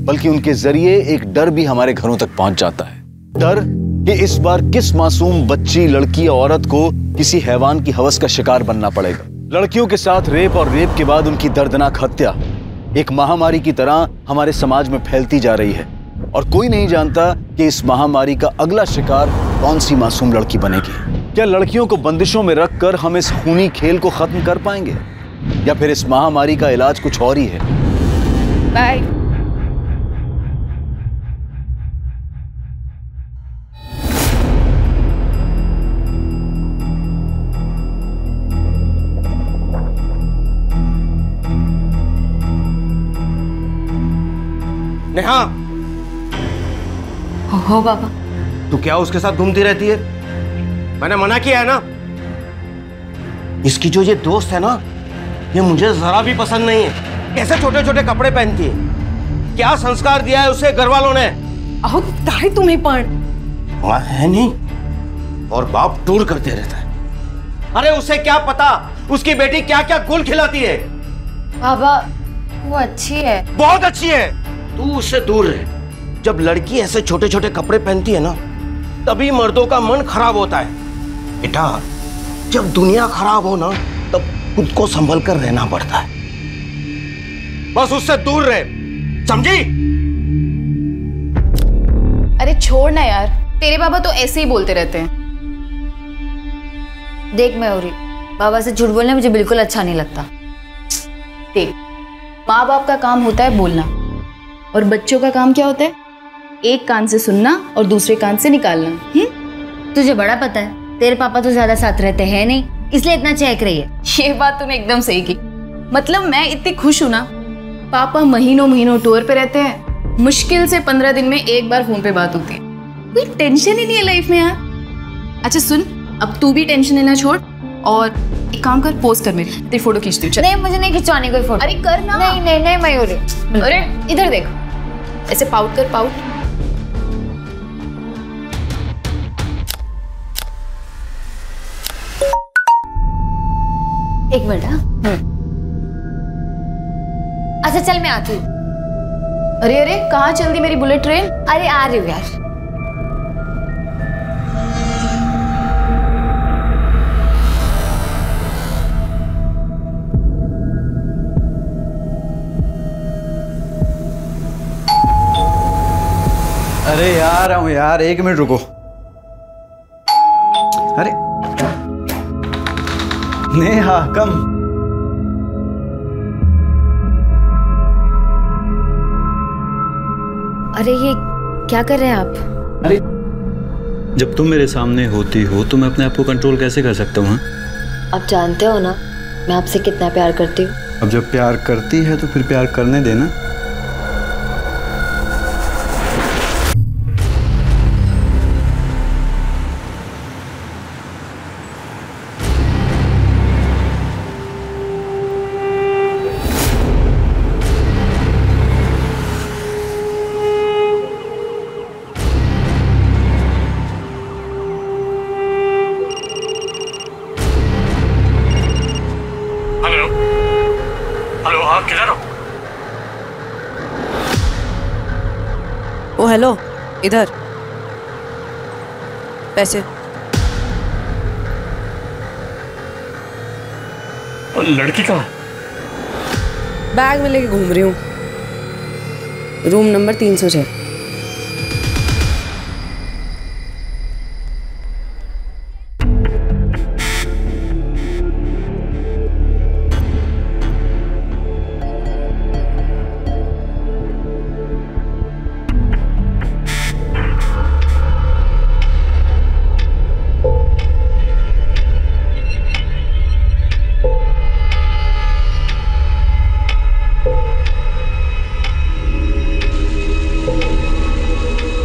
बल्कि उनके जरिए एक डर भी हमारे घरों तक पहुंच जाता है। डर कि इस बार किस मासूम बच्ची, लड़की या औरत को किसी हैवान की हवस का शिकार बनना पड़ेगा। लड़कियों के साथ रेप और रेप के बाद उनकी दर्दनाक हत्या एक महामारी की तरह हमारे समाज में फैलती जा रही है और कोई नहीं जानता कि इस महामारी का अगला शिकार कौन सी मासूम लड़की बनेगी। क्या लड़कियों को बंदिशों में रखकर हम इस खूनी खेल को खत्म कर पाएंगे या फिर इस महामारी का इलाज कुछ और ही है? बाय। नेहा। हो बाबा। तू क्या उसके साथ घूमती रहती है? मैंने मना किया है ना। इसकी जो ये दोस्त है ना, ये मुझे जरा भी पसंद नहीं है। कैसे छोटे छोटे कपड़े पहनती है, क्या संस्कार दिया है उसे घर वालों ने? अहो ताई तुम्हें पढ़ है नहीं, और बाप टूर करते रहता है। अरे उसे क्या पता उसकी बेटी क्या क्या गुल खिलाती है। बाबा वो अच्छी है, बहुत अच्छी है। तू उससे दूर रहे। जब लड़की ऐसे छोटे छोटे कपड़े पहनती है ना, तभी मर्दों का मन खराब होता है। बेटा, जब दुनिया खराब हो ना, तब खुद को संभल कर रहना पड़ता है। बस उससे दूर रहे, समझी? अरे छोड़ ना यार, तेरे बाबा तो ऐसे ही बोलते रहते हैं। देख मयूरी, बाबा से झूठ बोलना मुझे बिल्कुल अच्छा नहीं लगता। देख, माँ बाप का काम होता है बोलना, और बच्चों का काम क्या होता है? एक कान से सुनना और दूसरे कान से निकालना। तुझे बड़ा पता है, तेरे पापा तो ज्यादा साथ रहते हैं नहीं, इसलिए इतना चहक रही है। ये बात तूने एकदम सही की। मतलब मैं इतनी खुश हूं ना, पापा महीनों महीनों टूर पे रहते हैं, मुश्किल से 15 दिन में एक बार फोन पे बात होती है। कोई टेंशन ही नहीं है लाइफ में यार। अच्छा सुन, अब तू भी टेंशन लेना छोड़ और एक काम कर, पोस्ट कर मेरी, तेरी फोटो खींचती हूँ। नहीं, मुझे नहीं खिंचवानी कोई फोटो। अरे कर ना। नहीं नहीं नहीं मयूरी, अरे इधर देख, ऐसे पाउट कर, पाउट। एक मिनट। अच्छा चल मैं आती हूँ। अरे अरे कहाँ चल दी मेरी बुलेट ट्रेन? अरे आ रही हूँ यार। अरे यार आऊं यार, 1 मिनट रुको। अरे नेहा कम। अरे ये क्या कर रहे हैं आप? अरे जब तुम मेरे सामने होती हो तो मैं अपने आप को कंट्रोल कैसे कर सकता हूँ? आप जानते हो ना मैं आपसे कितना प्यार करती हूँ। अब जब प्यार करती है तो फिर प्यार करने देना। ओ हेलो, इधर पैसे। और लड़की कहाँ? बैग में लेके घूम रही हूँ, रूम नंबर 306।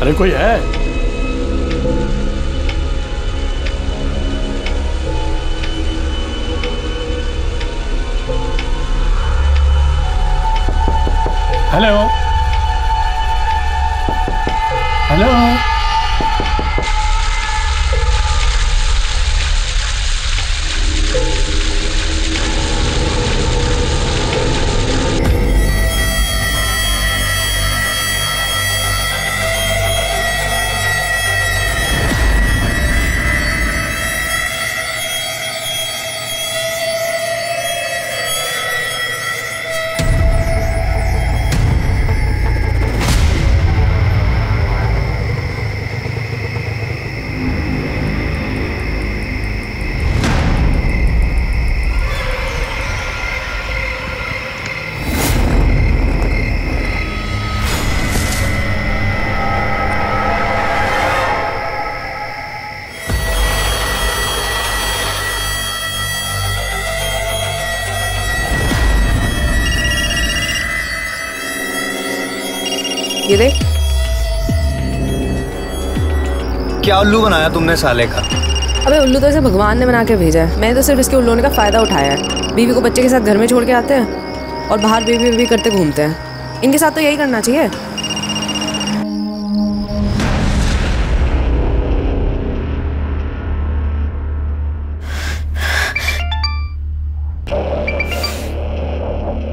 अरे कोई है? Hello hello. ये देख। क्या उल्लू बनाया तुमने साले का? अबे उल्लू तो इसे भगवान ने बना के भेजा है, मैंने तो सिर्फ इसके उल्लू होने का फायदा उठाया है। बीवी को बच्चे के साथ घर में छोड़ के आते हैं और बाहर बीवी करते घूमते हैं। इनके साथ तो यही करना चाहिए।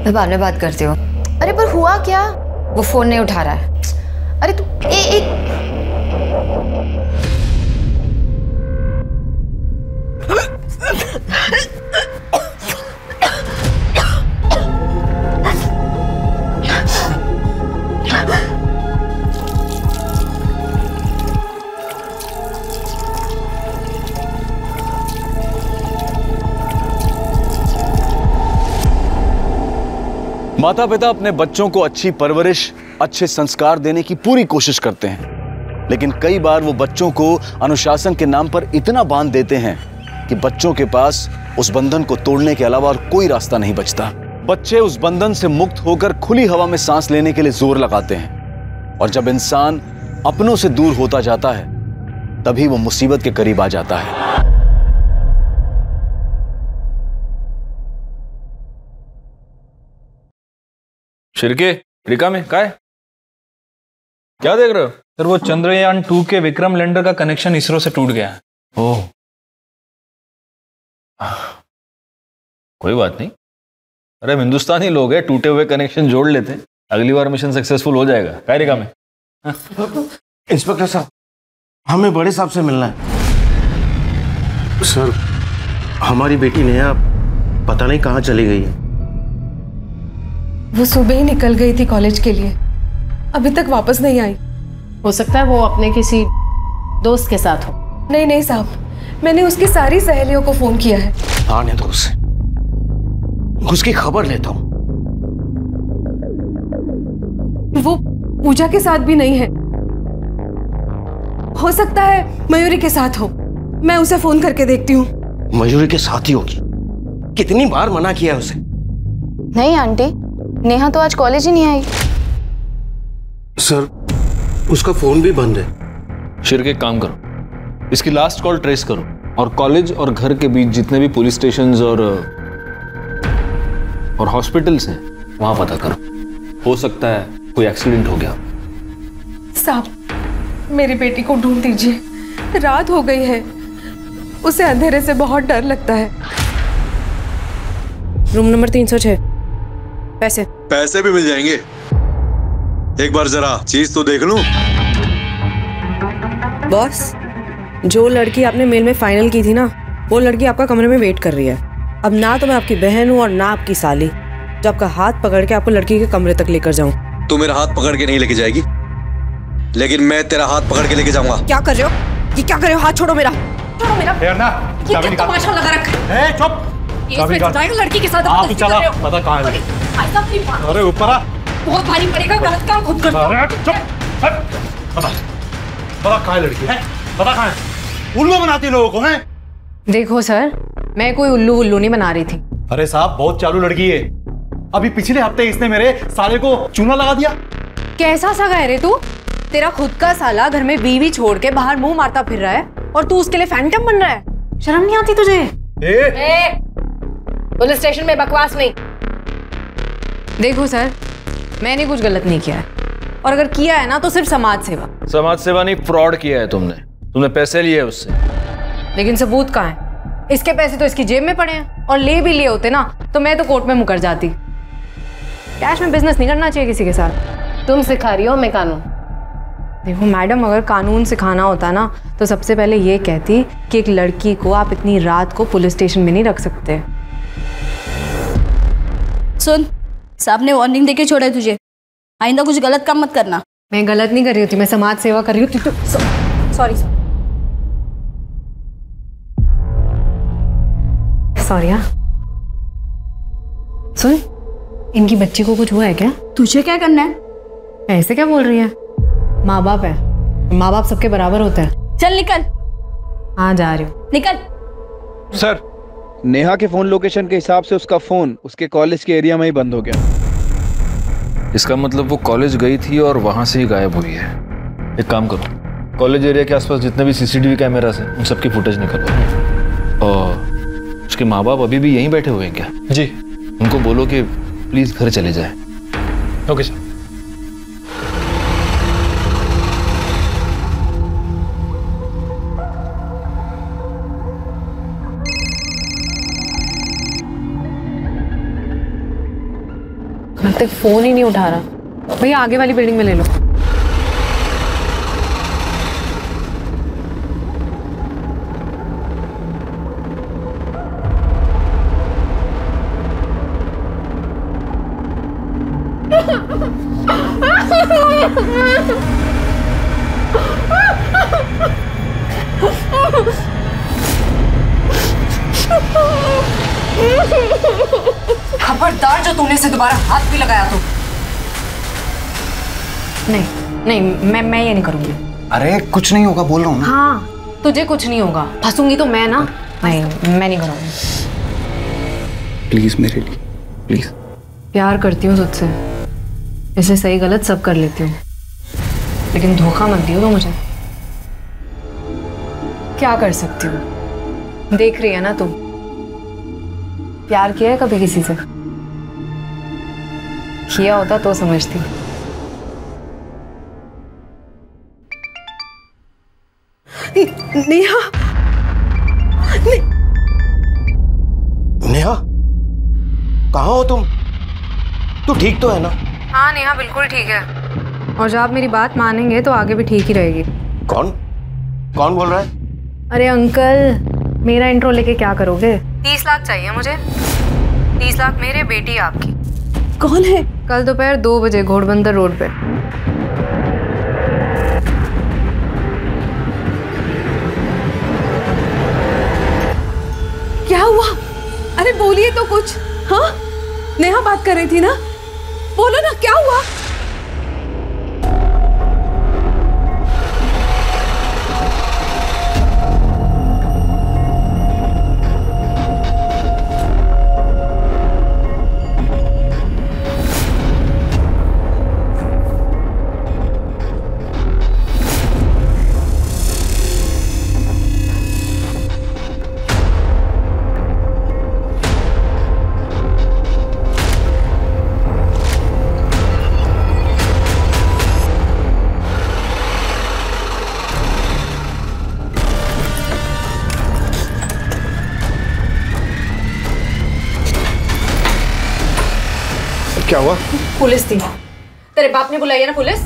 मैं बाद में बात करती हूँ। अरे पर हुआ क्या? वो फोन नहीं उठा रहा है। अरे तू एक माता पिता अपने बच्चों को अच्छी परवरिश, अच्छे संस्कार देने की पूरी कोशिश करते हैं, लेकिन कई बार वो बच्चों को अनुशासन के नाम पर इतना बांध देते हैं कि बच्चों के पास उस बंधन को तोड़ने के अलावा और कोई रास्ता नहीं बचता। बच्चे उस बंधन से मुक्त होकर खुली हवा में सांस लेने के लिए जोर लगाते हैं, और जब इंसान अपनों से दूर होता जाता है तभी वो मुसीबत के करीब आ जाता है। शिर्के, रिका में क्या है? क्या देख रहे हो? सर वो चंद्रयान 2 के विक्रम लैंडर का कनेक्शन इसरो से टूट गया है। ओह, कोई बात नहीं। अरे हम हिंदुस्तानी लोग हैं, टूटे हुए कनेक्शन जोड़ लेते हैं, अगली बार मिशन सक्सेसफुल हो जाएगा। क्या रिका में? इंस्पेक्टर साहब, हमें बड़े साहब से मिलना है। सर, हमारी बेटी नेहा पता नहीं कहाँ चली गई है। वो सुबह ही निकल गई थी कॉलेज के लिए, अभी तक वापस नहीं आई। हो सकता है वो अपने किसी दोस्त के साथ हो। नहीं नहीं साहब, मैंने उसकी सारी सहेलियों को फोन किया है। आने दो उसे, उसकी खबर लेता हूँ। वो पूजा के साथ भी नहीं है, हो सकता है मयूरी के साथ हो। मैं उसे फोन करके देखती हूँ। मयूरी के साथ ही होगी। कितनी बार मना किया है उसे। नहीं आंटी, नेहा तो आज कॉलेज ही नहीं आई। सर, उसका फोन भी बंद है। शिर्के, एक काम करो, इसकी लास्ट कॉल ट्रेस करो और कॉलेज और घर के बीच जितने भी पुलिस स्टेशंस और हॉस्पिटल्स हैं वहां पता करो। हो सकता है कोई एक्सीडेंट हो गया। साहब, मेरी बेटी को ढूंढ दीजिए, रात हो गई है, उसे अंधेरे से बहुत डर लगता है। Room number 306। पैसे भी मिल जाएंगे। एक बार जरा चीज तो देख लूं। बॉस, जो लड़की आपने मेल में फाइनल की थी ना, वो लड़की आपका कमरे में वेट कर रही है। अब ना तो मैं आपकी बहन हूँ और ना आपकी साली, जो आपका हाथ पकड़ के आपको लड़की के कमरे तक लेकर जाऊं। तू मेरा हाथ पकड़ के नहीं लेके जाएगी, लेकिन मैं तेरा हाथ पकड़ के लेके जाऊंगा। क्या कर रहे हो? ये क्या कर रहे हो? हाथ छोड़ो मेरा, छोड़ो मेरा। ये क्या तमाशा लगा रखा है? चुप। लड़की के साथ आप चला, पता कहाँ है? अरे ऊपर आ। बहुत भारी पड़ेगा, गलत काम खुद कर। पता कहाँ है लड़की है? पता कहाँ है? उल्लू बनाती लोगों को हैं? देखो सर, मैं कोई उल्लू नहीं बना रही थी। अरे साहब, बहुत चालू लड़की है। अभी पिछले हफ्ते इसने मेरे साले को चूना लगा दिया। कैसा सा है रे तू? तेरा खुद का साला घर में बीवी छोड़ के बाहर मुंह मारता फिर रहा है और तू उसके लिए फैंटम बन रहा है। शर्म नहीं आती तुझे? पुलिस स्टेशन में बकवास नहीं। देखो सर, मैंने कुछ गलत नहीं किया है, और अगर किया है ना तो सिर्फ समाज सेवा। समाज सेवा नहीं, फ्रॉड किया है तुमने पैसे लिए उससे। लेकिन सबूत कहाँ है? इसके पैसे तो इसकी जेब में पड़े हैं, और ले भी लिए होते ना तो मैं तो कोर्ट में मुकर जाती। कैश में बिजनेस नहीं करना चाहिए किसी के साथ। तुम सिखा रही हो मैं कानून? देखो मैडम, अगर कानून सिखाना होता ना तो सबसे पहले ये कहती कि एक लड़की को आप इतनी रात को पुलिस स्टेशन में नहीं रख सकते। सुन, साहब ने वार्निंग देके छोड़ा है तुझे, आइंदा कुछ गलत काम मत करना। मैं गलत नहीं कर रही होती, मैं समाज सेवा कर रही होती। तो सॉरी सॉरी। हाँ सुन, इनकी बच्ची को कुछ हुआ है क्या? तुझे क्या करना है? ऐसे क्या बोल रही है? माँ बाप है, माँ बाप सबके बराबर होते हैं। चल निकल। हाँ जा रही हूँ। निकल। सर, नेहा के फोन लोकेशन के हिसाब से उसका फोन उसके कॉलेज के एरिया में ही बंद हो गया। इसका मतलब वो कॉलेज गई थी और वहां से ही गायब हुई है। एक काम करो, कॉलेज एरिया के आसपास जितने भी सीसीटीवी कैमरास हैं उन सबकी फुटेज निकलवाओ। और उसके माँ बाप अभी भी यहीं बैठे हुए हैं क्या? जी। उनको बोलो कि प्लीज घर चले जाए। Okay sir. अब तक फोन ही नहीं उठा रहा। भैया आगे वाली बिल्डिंग में ले लो। खबरदार जो तूने इसे दोबारा हाथ भी लगाया तो। नहीं मैं ये नहीं करूंगी। अरे कुछ नहीं होगा बोल रहा हूँ। हाँ तुझे कुछ नहीं होगा, फंसूंगी तो मैं ना। नहीं मैं नहीं करूंगी। प्लीज मेरे लिए प्लीज। प्यार करती हूँ तुझसे, इसे सही गलत सब कर लेती हूँ, लेकिन धोखा मत दियो तो मुझे। क्या कर सकती हूँ, देख रही है ना तुम। प्यार किया है कभी किसी से? किया होता तो समझती। नेहा, नेहा कहाँ हो तुम? तू ठीक तो है ना? हाँ नेहा बिल्कुल ठीक है, और जब आप मेरी बात मानेंगे तो आगे भी ठीक ही रहेगी। कौन बोल रहा है? अरे अंकल, मेरा इंट्रो लेके क्या करोगे? 30 लाख चाहिए मुझे। 30 लाख मेरे, बेटी आपकी। कौन है? कल दोपहर 2 बजे घोड़बंदर रोड पे। क्या हुआ? अरे बोलिए तो कुछ। हाँ नेहा बात कर रही थी ना, बोलो ना क्या हुआ? क्या हुआ? पुलिस थी। तेरे बाप ने बुलाई है ना पुलिस?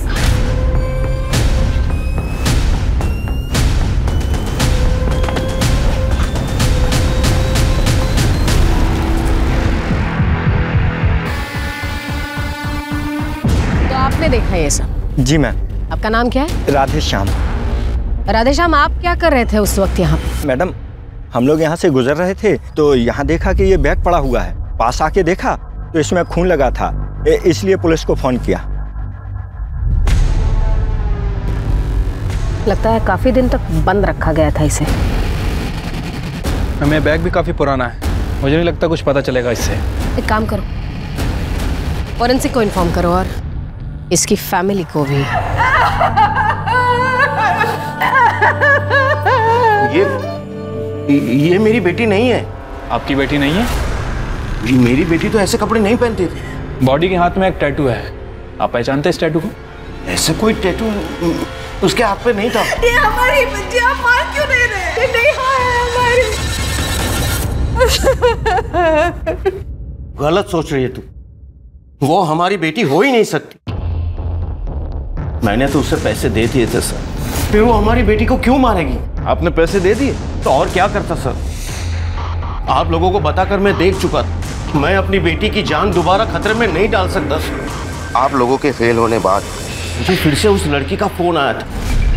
तो आपने देखा ये सब? जी मैम। आपका नाम क्या है? राधेश्याम। राधेश्याम, आप क्या कर रहे थे उस वक्त यहाँ? मैडम हम लोग यहाँ से गुजर रहे थे तो यहाँ देखा कि ये बैग पड़ा हुआ है। पास आके देखा तो इसमें खून लगा था, इसलिए पुलिस को फोन किया। लगता है काफी दिन तक बंद रखा गया था इसे। हमें बैग भी काफी पुराना है, मुझे नहीं लगता कुछ पता चलेगा इससे। एक काम करो, फॉरेंसिक को इन्फॉर्म करो और इसकी फैमिली को भी। ये मेरी बेटी नहीं है। आपकी बेटी नहीं है? मेरी बेटी तो ऐसे कपड़े नहीं पहनती थी। बॉडी के हाथ में एक टैटू है, आप पहचानते हैं इस टैटू को? ऐसे कोई टैटू उसके हाथ पे नहीं था। ये हमारी बच्ची, आप मार क्यों नहीं रहे? नहीं है हमारी। गलत सोच रही है तू, वो हमारी बेटी हो ही नहीं सकती। मैंने तो उसे पैसे दे दिए थे सर, फिर वो हमारी बेटी को क्यों मारेगी? आपने पैसे दे दिए? तो और क्या करता सर, आप लोगों को बताकर मैं देख चुका था। मैं अपनी बेटी की जान दोबारा खतरे में नहीं डाल सकता। आप लोगों के फेल होने बाद मुझे फिर से उस लड़की का फोन आया था,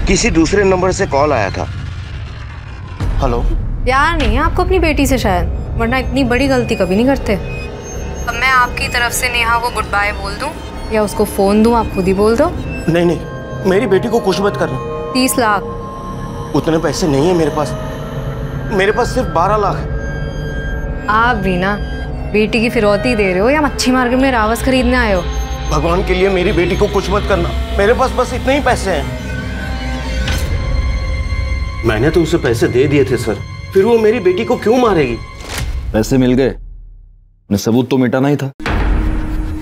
किसी दूसरे नंबर से कॉल आया था। हेलो। प्यार नहीं है आपको अपनी बेटी से शायद, वरना इतनी बड़ी गलती कभी नहीं करते। अब मैं आपकी तरफ से नेहा को गुड बाय बोल दूं या उसको फोन दूं, आप खुद ही बोल दो। नहीं नहीं, मेरी बेटी को कुछ मत करना। 30 लाख? उतने पैसे नहीं है मेरे पास, मेरे पास सिर्फ 12 लाख है। आप भी ना बेटी की फिरौती दे रहे हो या मच्छी मार्केट में रावस खरीदने आए हो? भगवान के लिए मेरी बेटी को कुछ मत करना, मेरे पास बस इतने ही पैसे हैं। मैंने तो उसे पैसे दे दिए थे सर, फिर वो मेरी बेटी को क्यों मारेगी? पैसे मिल गए, उन्हें सबूत तो मिटाना ही था।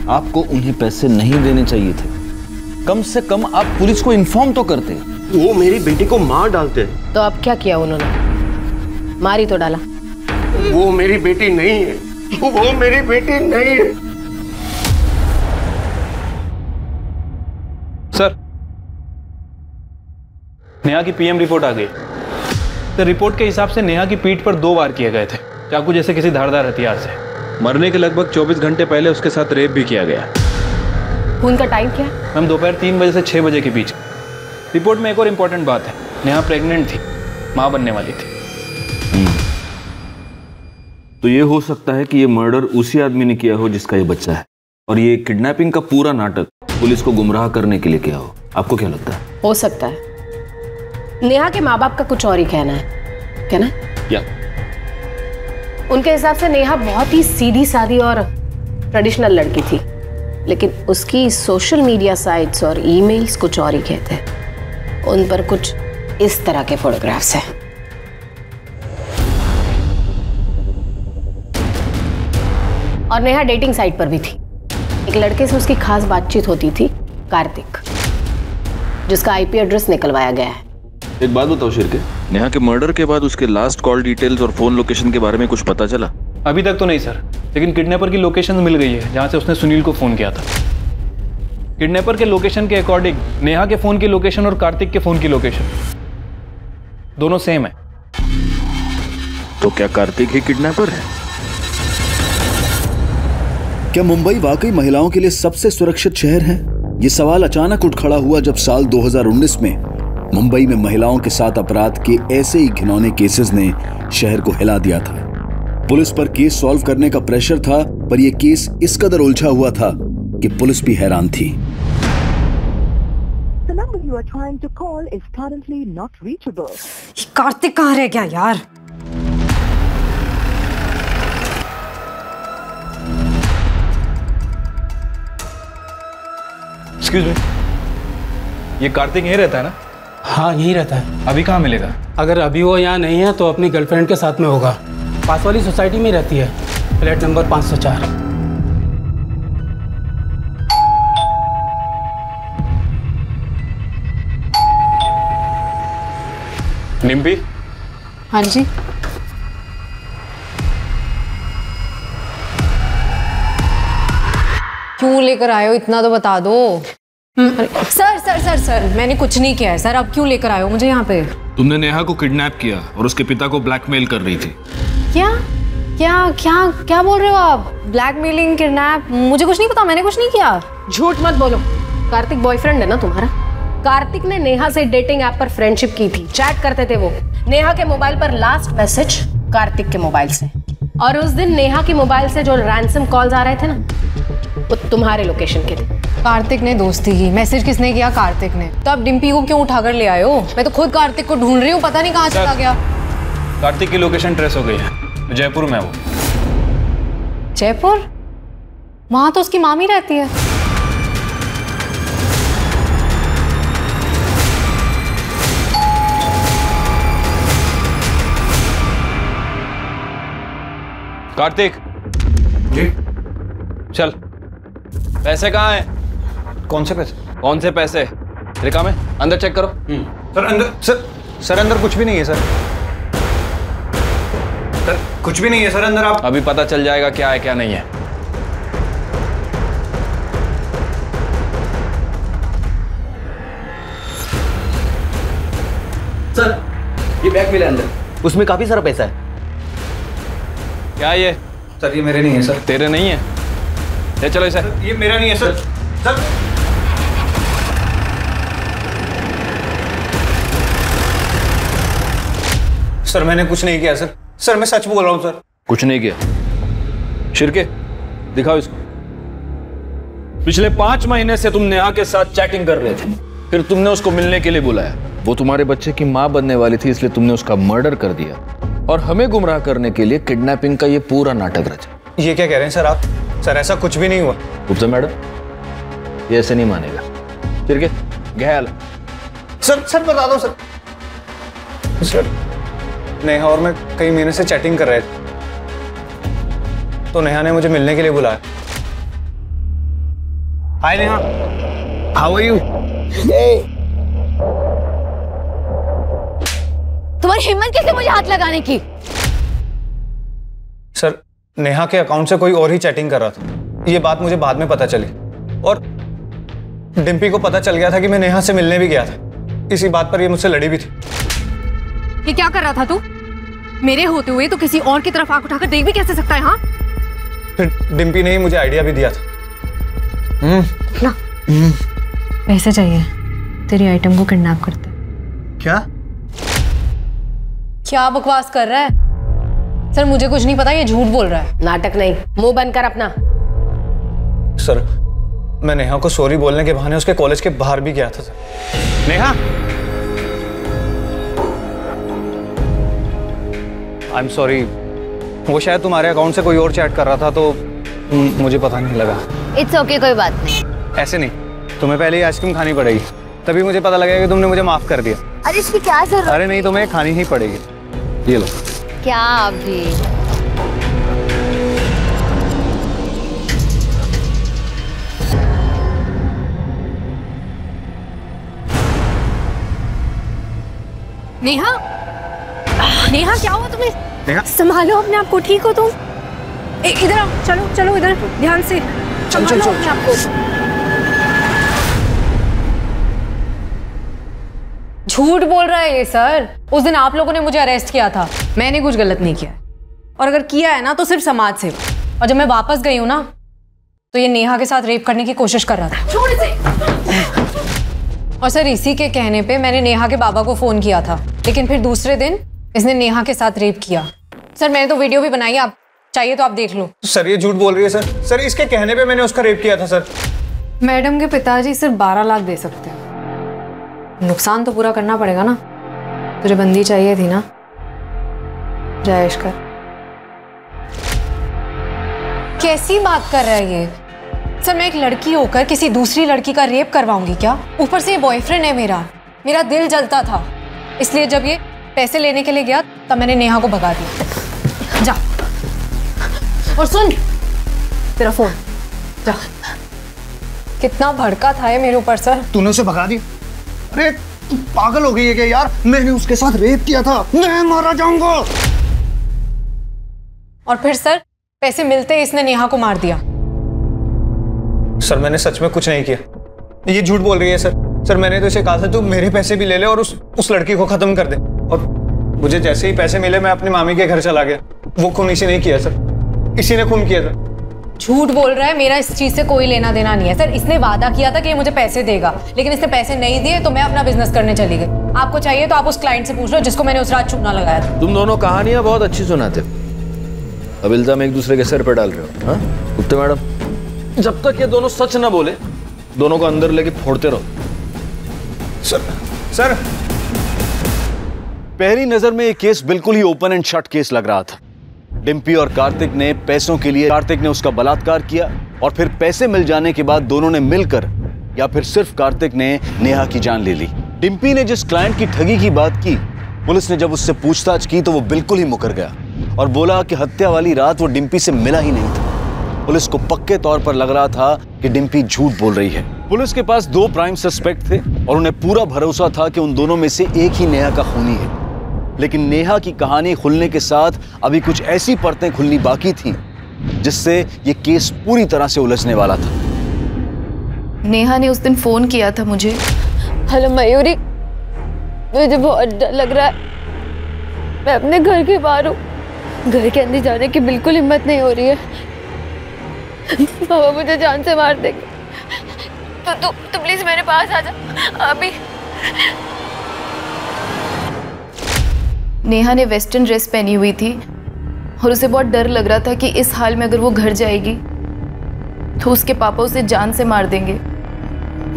आपको उन्हें पैसे नहीं देने चाहिए थे। कम से कम आप पुलिस को इन्फॉर्म तो करते। वो मेरी बेटी को मार डालते। तो अब क्या किया उन्होंने? मारी तो डाला। वो मेरी बेटी नहीं है, वो मेरी बेटी नहीं है। सर, नेहा की पीएम रिपोर्ट आ गई। तो रिपोर्ट के हिसाब से नेहा की पीठ पर 2 वार किए गए थे, चाकू जैसे किसी धारदार हथियार से। मरने के लगभग 24 घंटे पहले उसके साथ रेप भी किया गया। खून का टाइम क्या? मैम दोपहर 3 बजे से 6 बजे के बीच। रिपोर्ट में एक और इम्पोर्टेंट बात है, नेहा प्रेग्नेंट थी, मां बनने वाली थी। तो ये हो सकता है कि ये मर्डर उसी आदमी ने किया हो जिसका ये बच्चा है, और ये किडनैपिंग का पूरा नाटक पुलिस को गुमराह करने के लिए किया हो। आपको क्या लगता है? हो सकता है। नेहा के माँ बाप का कुछ और ही कहना है, कहना है? क्या? उनके हिसाब से नेहा बहुत ही सीधी सादी और ट्रेडिशनल लड़की थी, लेकिन उसकी सोशल मीडिया साइट्स और ईमेल्स कुछ और ही कहते हैं। उन पर कुछ इस तरह के फोटोग्राफ्स हैं। और नेहा डेटिंग साइट पर भी थी। एक लड़के से उसकी खास बातचीत होती थी, कार्तिक, जिसका आईपी एड्रेस निकलवाया गया है। एक बात बताओ शिरके, नेहा के मर्डर के बाद उसके लास्ट कॉल डिटेल्स और फोन लोकेशन के बारे में कुछ पता चला? अभी तक तो नहीं सर, लेकिन किडनैपर की लोकेशन मिल गई है जहां से उसने सुनील को फोन किया था। किडनैपर के लोकेशन के अकॉर्डिंग नेहा के फोन की लोकेशन और कार्तिक के फोन की लोकेशन दोनों सेम है। तो क्या कार्तिक ही किडनैपर है? क्या मुंबई वाकई महिलाओं के लिए सबसे सुरक्षित शहर है? ये सवाल अचानक उठ खड़ा हुआ जब साल 2019 में मुंबई में महिलाओं के साथ अपराध के ऐसे ही घिनौने केसेस ने शहर को हिला दिया था। पुलिस पर केस सॉल्व करने का प्रेशर था, पर यह केस इस कदर उलझा हुआ था कि पुलिस भी हैरान थी। कार्तिक कहाँ रह गया यार? एक्सक्यूज मी, ये कार्तिक यहीं रहता है ना? हाँ यहीं रहता है। अभी कहाँ मिलेगा? अगर अभी वो यहाँ नहीं है तो अपनी गर्लफ्रेंड के साथ में होगा। पास वाली सोसाइटी में रहती है, फ्लैट नंबर 504। निम्पी? हाँ जी। क्यों लेकर आए हो, इतना तो बता दो। सर सर सर सर मैंने कुछ नहीं किया है सर, आप क्यों लेकर आए हो मुझे यहाँ पे? तुमने नेहा को किडनैप किया और उसके पिता को ब्लैकमेल कर रही थी। क्या क्या क्या क्या बोल रहे हो आप? Blackmailing, kidnap? मुझे कुछ नहीं पता, मैंने कुछ नहीं किया। झूठ मत बोलो। कार्तिक बॉयफ्रेंड है ना तुम्हारा? कार्तिक ने नेहा से डेटिंग ऐप पर फ्रेंडशिप की थी, चैट करते थे वो। नेहा के मोबाइल पर लास्ट मैसेज कार्तिक के मोबाइल से, और उस दिन नेहा के मोबाइल से जो रैंसम कॉल्स आ रहे थे ना, वो तुम्हारे लोकेशन के थे। कार्तिक ने दोस्ती की, मैसेज किसने किया? कार्तिक ने। तो आप डिम्पी को क्यों उठाकर ले आए हो? मैं तो खुद कार्तिक को ढूंढ रही हूँ, पता नहीं कहाँ चला गया। कार्तिक की लोकेशन ट्रेस हो गई है, जयपुर में वो। जयपुर? वहां तो उसकी मामी रहती है। कार्तिक जी, चल। पैसे कहाँ हैं? कौन से पैसे? कौन से पैसे? रिका में अंदर चेक करो। सर अंदर, सर अंदर कुछ भी नहीं है सर। सर कुछ भी नहीं है सर अंदर। आप अभी पता चल जाएगा क्या है क्या नहीं है। सर ये बैग मिला अंदर, उसमें काफी सारा पैसा है। क्या ये? सर ये मेरे नहीं है सर। तेरे नहीं है? ले चलो इसे। ये मेरा नहीं है सर। सर सर मैंने कुछ नहीं किया सर। सर मैं सच बोल रहा हूँ सर। कुछ नहीं किया? शिरके दिखाओ इसको। पिछले 5 महीने से तुम नेहा के साथ चैटिंग कर रहे थे, फिर तुमने उसको मिलने के लिए बुलाया। वो तुम्हारे बच्चे की मां बनने वाली थी, इसलिए तुमने उसका मर्डर कर दिया और हमें गुमराह करने के लिए किडनैपिंग का ये पूरा नाटक रचा। ये क्या कह रहे हैं सर आप? सर ऐसा कुछ भी नहीं हुआ। गुप्ता मैडम, ये ऐसे नहीं मानेगा। फिर के गहल सर बता दो सर। सर नेहा और मैं कई महीने से चैटिंग कर रहे थे, तो नेहा ने मुझे मिलने के लिए बुलाया। हाय नेहा, हाउ आर यू? तुम्हारी हिम्मत कैसे मुझे हाथ लगाने की? सर नेहा के अकाउंट से कोई और ही चैटिंग कर रहा था, ये बात मुझे बाद में पता चली, और डिम्पी को पता चल गया था कि मैं नेहा से मिलने भी गया था। इसी बात पर ये मुझसे लड़ी भी थी। ये क्या कर रहा था तू? मेरे होते हुए तो किसी और की तरफ आंख उठाकर देख भी कैसे सकता है? हाँ, फिर डिम्पी ने ही मुझे आइडिया भी दिया था। ना पैसे चाहिए, तेरी आइटम को किडनैप करते। क्या बकवास कर रहा है? सर मुझे कुछ नहीं पता, ये झूठ बोल रहा है। नाटक नहीं, मुंह बंद कर अपना। सर मैं नेहा को सॉरी बोलने के बहाने उसके कॉलेज के बाहर भी गया था। Sir Neha, I am sorry, वो शायद तुम्हारे अकाउंट से कोई और चैट कर रहा था तो मुझे पता नहीं लगा। इट्स ओके, कोई बात नहीं। ऐसे नहीं, तुम्हें पहले ही आइसक्रीम खानी पड़ेगी, तभी मुझे पता लगेगा कि तुमने मुझे माफ कर दिया। अरे इसकी क्या जरूरत? अरे नहीं, तुम्हें खानी ही पड़ेगी। ये लो। क्या अभी? नेहा, नेहा क्या हुआ तुम्हें? नेहा संभालो अपने आप को, ठीक हो तुम? इधर आओ, चलो चलो इधर, ध्यान से संभालो अपने आप को। झूठ बोल रहा है ये सर। उस दिन आप लोगों ने मुझे अरेस्ट किया था, मैंने कुछ गलत नहीं किया, और अगर किया है ना तो सिर्फ समाज सेवा। और जब मैं वापस गई हूं ना तो ये नेहा के साथ रेप करने की कोशिश कर रहा था। छोड़ इसे। और सर इसी के कहने पे मैंने नेहा के बाबा को फोन किया था, लेकिन फिर दूसरे दिन इसने नेहा के साथ रेप किया। सर मैंने तो वीडियो भी बनाई, आप चाहिए तो आप देख लो। सर ये झूठ बोल रही है सर। सर इसके कहने पे मैंने उसका रेप किया था सर। मैडम के पिताजी सिर्फ 12 लाख दे सकते हैं, नुकसान तो पूरा करना पड़ेगा ना। तुझे बंदी चाहिए थी ना, जायश कर। कैसी बात कर रहा है ये सर? मैं एक लड़की होकर किसी दूसरी लड़की का रेप करवाऊंगी क्या? ऊपर से ये बॉयफ्रेंड है मेरा दिल जलता था, इसलिए जब ये पैसे लेने के लिए गया तब मैंने नेहा को भगा दिया। जा, और सुन, तेरा फोन जा। कितना भड़का था ये मेरे ऊपर सर। तूने उसे भगा दिया? अरे तू पागल हो गई है क्या यार? मैंने उसके साथ रेप किया था, मैं मारा जाऊंगा। और फिर सर पैसे मिलते ही इसने नेहा को मार दिया। सर मैंने सच में कुछ नहीं किया, ये झूठ बोल रही है सर। सर मैंने तो इसे कहा था तू मेरे पैसे भी ले ले और उस लड़की को खत्म कर दे, और मुझे जैसे ही पैसे मिले मैं अपनी मामी के घर चला गया। वो खून इसी ने किया सर, इसी ने खून किया था। झूठ बोल रहा है, मेरा इस चीज से कोई लेना देना नहीं है सर। इसने वादा किया था कि ये मुझे पैसे देगा, लेकिन इसने पैसे नहीं दिए तो मैं अपना बिजनेस करने चली गई। आपको चाहिए तो आप उस क्लाइंट से पूछ लो जिसको मैंने उस रात चूना लगाया था। तुम दोनों कहानियां बहुत अच्छी सुनाते, अब इल्जाम एक दूसरे के सर पे डाल रहे हो। हाँ गुप्ता मैडम, जब तक ये दोनों सच ना बोले दोनों को अंदर लेके फोड़ते रहो। सर पहली नजर में ये केस बिल्कुल ही ओपन एंड शट केस लग रहा था। डिम्पी और कार्तिक ने पैसों के लिए कार्तिक ने उसका बलात्कार किया, और फिर पैसे मिल जाने के बाद दोनों ने मिलकर, या फिर सिर्फ कार्तिक ने नेहा की जान ले ली। डिम्पी ने जिस क्लाइंट की ठगी की बात की, पुलिस ने जब उससे पूछताछ की तो वो बिल्कुल ही मुकर गया और बोला कि हत्या वाली रात वो डिम्पी से मिला ही नहीं था। पुलिस को पक्के तौर पर लग रहा था कि डिम्पी झूठ बोल रही है। पुलिस के पास 2 प्राइम सस्पेक्ट थे और उन्हें पूरा भरोसा था कि उन दोनों में से एक ही नेहा का खूनी है। लेकिन नेहा की कहानी खुलने के साथ अभी कुछ ऐसी परतें खुलनी बाकी थी जिससे ये केस पूरी तरह से उलझने वाला था। नेहा ने उस दिन फोन किया था मुझे। हेलो मयूरी, मुझे बहुत डर लग रहा है, मैं अपने घर के बाहर हूँ, घर के अंदर जाने की बिल्कुल हिम्मत नहीं हो रही है। बाबा मुझे जान से मार देंगे, तो प्लीज मेरे पास आ जा अभी। नेहा ने वेस्टर्न ड्रेस पहनी हुई थी और उसे बहुत डर लग रहा था कि इस हाल में अगर वो घर जाएगी तो उसके पापा उसे जान से मार देंगे।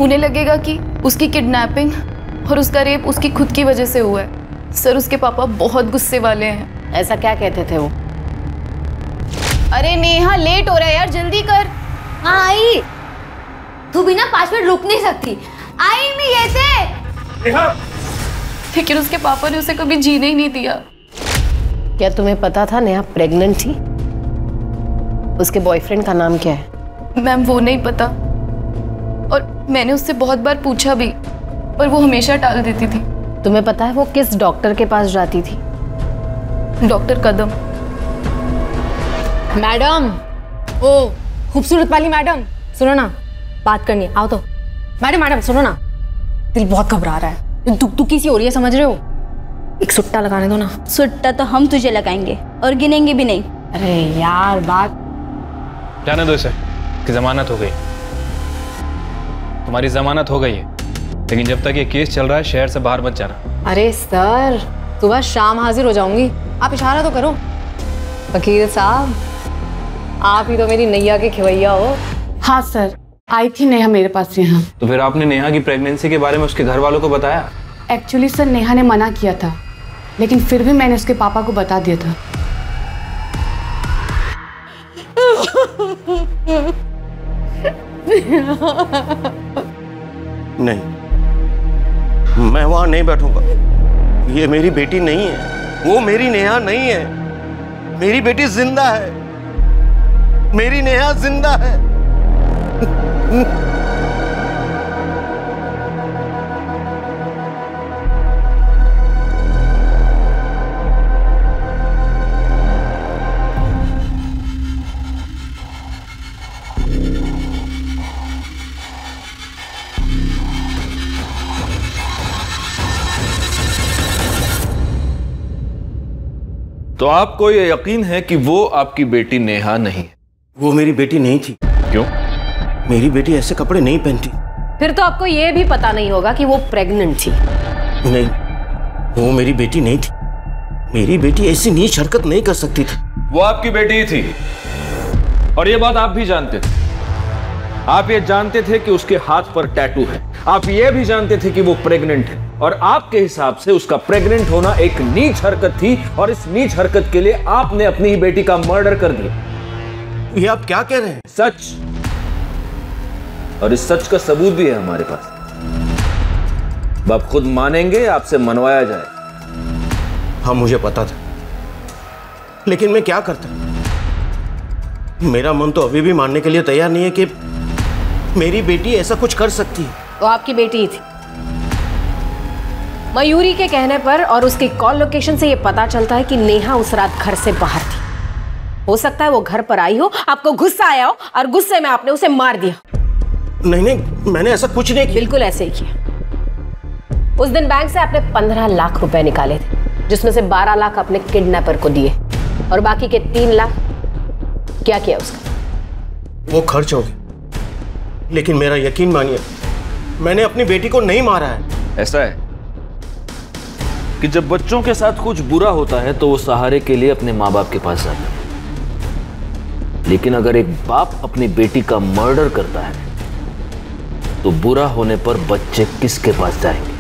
उन्हें लगेगा कि उसकी किडनैपिंग और उसका रेप उसकी खुद की वजह से हुआ है। सर उसके पापा बहुत गुस्से वाले हैं। ऐसा क्या कहते थे वो? अरे नेहा लेट हो रहा है यार, जल्दी कर। हाँ आई। तू बिना 5 मिनट रुक नहीं सकती। आई मैं ये थे। लेकिन उसके पापा ने उसे कभी जीने ही नहीं दिया। क्या तुम्हें पता था नेहा प्रेग्नेंट थी? उसके बॉयफ्रेंड का नाम क्या है? मैम वो नहीं पता, और मैंने उससे बहुत बार पूछा भी, पर वो हमेशा टाल देती थी। तुम्हें पता है वो किस डॉक्टर के पास जाती थी? डॉक्टर कदम। मैडम, ओ खूबसूरत वाली मैडम, सुनो ना, बात करनी है, आओ तो। मैडम सुनो ना, दिल बहुत घबरा रहा है, दुखी सी हो रही है, समझ रहे हो? एक सुट्टा लगाने दो ना। सुट्टा तो हम तुझे लगाएंगे और गिनेंगे भी नहीं। अरे यार बात। जाने दो इसे, कि जमानत हो गई। तुम्हारी जमानत हो गई है, लेकिन जब तक ये केस चल रहा है शहर से बाहर मत जाना। अरे सर, सुबह शाम हाजिर हो जाऊंगी, आप इशारा तो करो। वकील साहब, आप ही तो मेरी नैया के खिवैया हो। हाँ सर, आई थी नेहा मेरे पास यहाँ। तो फिर आपने नेहा की प्रेगनेंसी के बारे में उसके घर वालों को बताया? एक्चुअली सर नेहा ने मना किया था, लेकिन फिर भी मैंने उसके पापा को बता दिया था। नहीं, मैं वहां नहीं बैठूंगा। ये मेरी बेटी नहीं है, वो मेरी नेहा नहीं है। मेरी बेटी जिंदा है, मेरी नेहा जिंदा है। तो आपको ये यकीन है कि वो आपकी बेटी नेहा नहीं है? वो मेरी बेटी नहीं थी। क्यों? मेरी बेटी ऐसे कपड़े नहीं पहनती। फिर तो आपको ये भी पता नहीं होगा कि वो प्रेग्नेंट थी। नहीं, वो मेरी बेटी नहीं थी। मेरी बेटी ऐसी नीच हरकत नहीं कर सकती थी। वो आपकी बेटी ही थी, और ये बात आप भी जानते थे। आप ये जानते थे कि उसके हाथ पर टैटू है। आप ये भी जानते थे कि वो प्रेग्नेंट है, और आपके हिसाब से उसका प्रेग्नेंट होना एक नीच हरकत थी, और इस नीच हरकत के लिए आपने अपनी ही बेटी का मर्डर कर दिया। ये आप क्या कह रहे हैं? सच, और इस सच का सबूत भी है हमारे पास। आप खुद मानेंगे, आपसे मनवाया जाए। हाँ मुझे पता था, लेकिन मैं क्या करता? मेरा मन तो अभी भी मानने के लिए तैयार नहीं है कि मेरी बेटी ऐसा कुछ कर सकती है। वो आपकी बेटी ही थी। मयूरी के कहने पर और उसकी कॉल लोकेशन से ये पता चलता है कि नेहा उस रात घर से बाहर थी। हो सकता है वो घर पर आई हो, आपको गुस्सा आया हो, और गुस्से में आपने उसे मार दिया। नहीं, मैंने ऐसा कुछ नहीं किया। बिल्कुल ऐसे ही किया। उस दिन बैंक से आपने 15 लाख रुपए निकाले थे, जिसमें से 12 लाख अपने किडनैपर को दिए, और बाकी के 3 लाख क्या किया उसका? वो खर्च हो गया। लेकिन मेरा यकीन मानिए, मैंने अपनी बेटी को नहीं मारा है। ऐसा है कि जब बच्चों के साथ कुछ बुरा होता है तो वो सहारे के लिए अपने माँ बाप के पास जाता है, लेकिन अगर एक बाप अपनी बेटी का मर्डर करता है तो बुरा होने पर बच्चे किसके पास जाएंगे?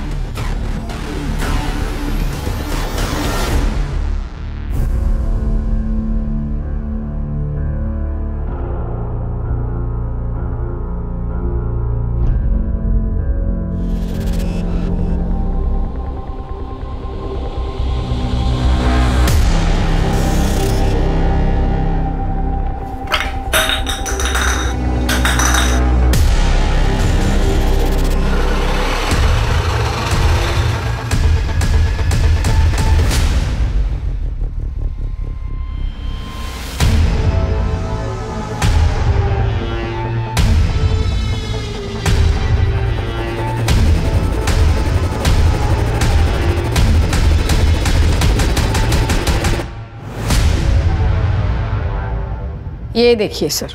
ये देखिए सर,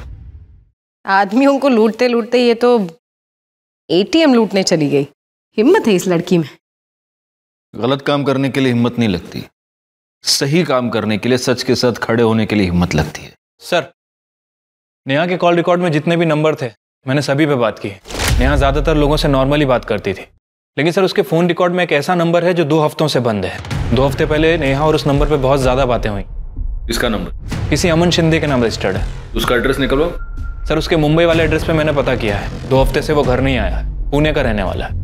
आदमियों को लूटते लूटते ये तो एटीएम लूटने चली गई। हिम्मत है इस लड़की में। गलत काम करने के लिए हिम्मत नहीं लगती, सही काम करने के लिए, सच के साथ खड़े होने के लिए हिम्मत लगती है। सर, नेहा के कॉल रिकॉर्ड में जितने भी नंबर थे मैंने सभी पे बात की। नेहा ज़्यादातर लोगों से नॉर्मली बात करती थी, लेकिन सर उसके फ़ोन रिकॉर्ड में एक ऐसा नंबर है जो 2 हफ्तों से बंद है। 2 हफ्ते पहले नेहा और उस नंबर पे बहुत ज़्यादा बातें हुई। इसका नंबर किसी अमन शिंदे के नाम रजिस्टर्ड है। उसका एड्रेस निकलो। सर उसके मुंबई वाले एड्रेस पे मैंने पता किया है, 2 हफ्ते से वो घर नहीं आया है, पुणे का रहने वाला है।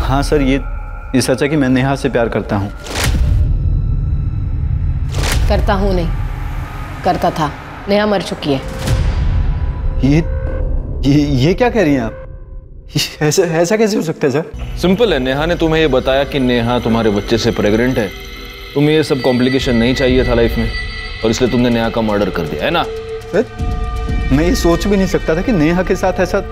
हाँ सर, ये सच है कि मैं नेहा से प्यार करता हूँ। करता हूँ नहीं, करता था। नेहा मर चुकी है। ये क्या कह रही हैं आप? ऐसा कैसे हो सकता है सर? सिंपल है, नेहा ने तुम्हें ये बताया कि नेहा तुम्हारे बच्चे से प्रेग्नेंट है। तुम्हें ये सब कॉम्प्लिकेशन नहीं चाहिए था लाइफ में, और इसलिए तुमने नेहा का मर्डर कर दिया है ना? सर मैं ये सोच भी नहीं सकता था कि नेहा के साथ ऐसा।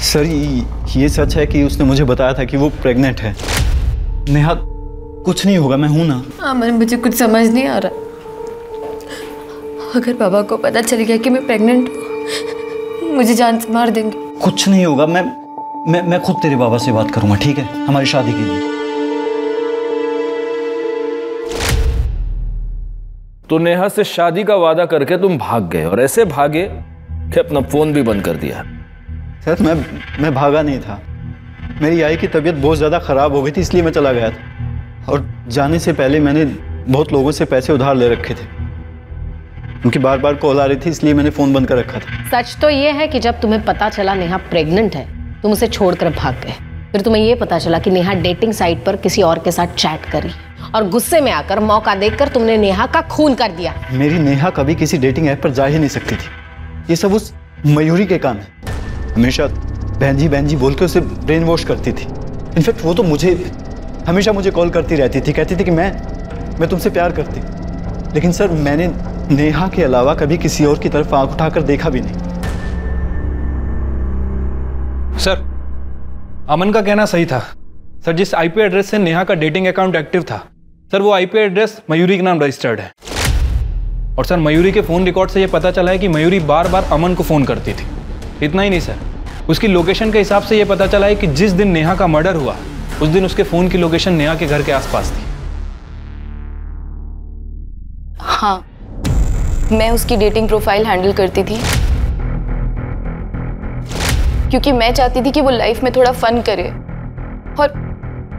सर ये सच है कि उसने मुझे बताया था कि वो प्रेग्नेंट है। नेहा कुछ नहीं होगा, मैं हूं ना। अमन मुझे कुछ समझ नहीं आ रहा। अगर पापा को पता चल गया कि मैं प्रेग्नेंट हूँ, मुझे जान से मार देंगे। कुछ नहीं होगा, मैं खुद तेरे बाबा से बात करूंगा, ठीक है? हमारी शादी के लिए। तो नेहा से शादी का वादा करके तुम भाग गए, और ऐसे भागे कि अपना फोन भी बंद कर दिया। सर मैं भागा नहीं था, मेरी आई की तबीयत बहुत ज़्यादा ख़राब हो गई थी, इसलिए मैं चला गया था। और जाने से पहले मैंने बहुत लोगों से पैसे उधार ले रखे थे, उनकी बार बार कॉल आ रही थी, इसलिए मैंने फ़ोन बंद कर रखा था। सच तो ये है कि जब तुम्हें पता चला नेहा प्रेग्नेंट है, तुम उसे छोड़कर भाग गए। फिर तुम्हें ये पता चला कि नेहा डेटिंग साइट पर किसी और के साथ चैट करी, और गुस्से में आकर मौका देखकर तुमने नेहा का खून कर दिया। मेरी नेहा कभी किसी डेटिंग ऐप पर जा ही नहीं सकती थी, ये सब उस मयूरी के काम है। हमेशा बहन जी बोल के उसे ब्रेन वॉश करती थी। इनफैक्ट वो तो हमेशा मुझे कॉल करती रहती थी, कहती थी कि मैं तुमसे प्यार करती। लेकिन सर मैंने नेहा के अलावा कभी किसी और की तरफ आंख उठाकर देखा भी नहीं। सर अमन का कहना सही था। सर जिस आईपी एड्रेस से नेहा का डेटिंग अकाउंट एक्टिव था, सर वो आईपी एड्रेस मयूरी के नाम रजिस्टर्ड है। और सर मयूरी के फोन रिकॉर्ड से ये पता चला है कि मयूरी बार बार अमन को फोन करती थी। इतना ही नहीं सर, उसकी लोकेशन के हिसाब से ये पता चला है कि जिस दिन नेहा का मर्डर हुआ, उस दिन उसके फोन की लोकेशन नेहा के घर के आसपास थी। हाँ, मैं उसकी डेटिंग प्रोफाइल हैंडल करती थी, क्योंकि मैं चाहती थी कि वो लाइफ में थोड़ा फन करे और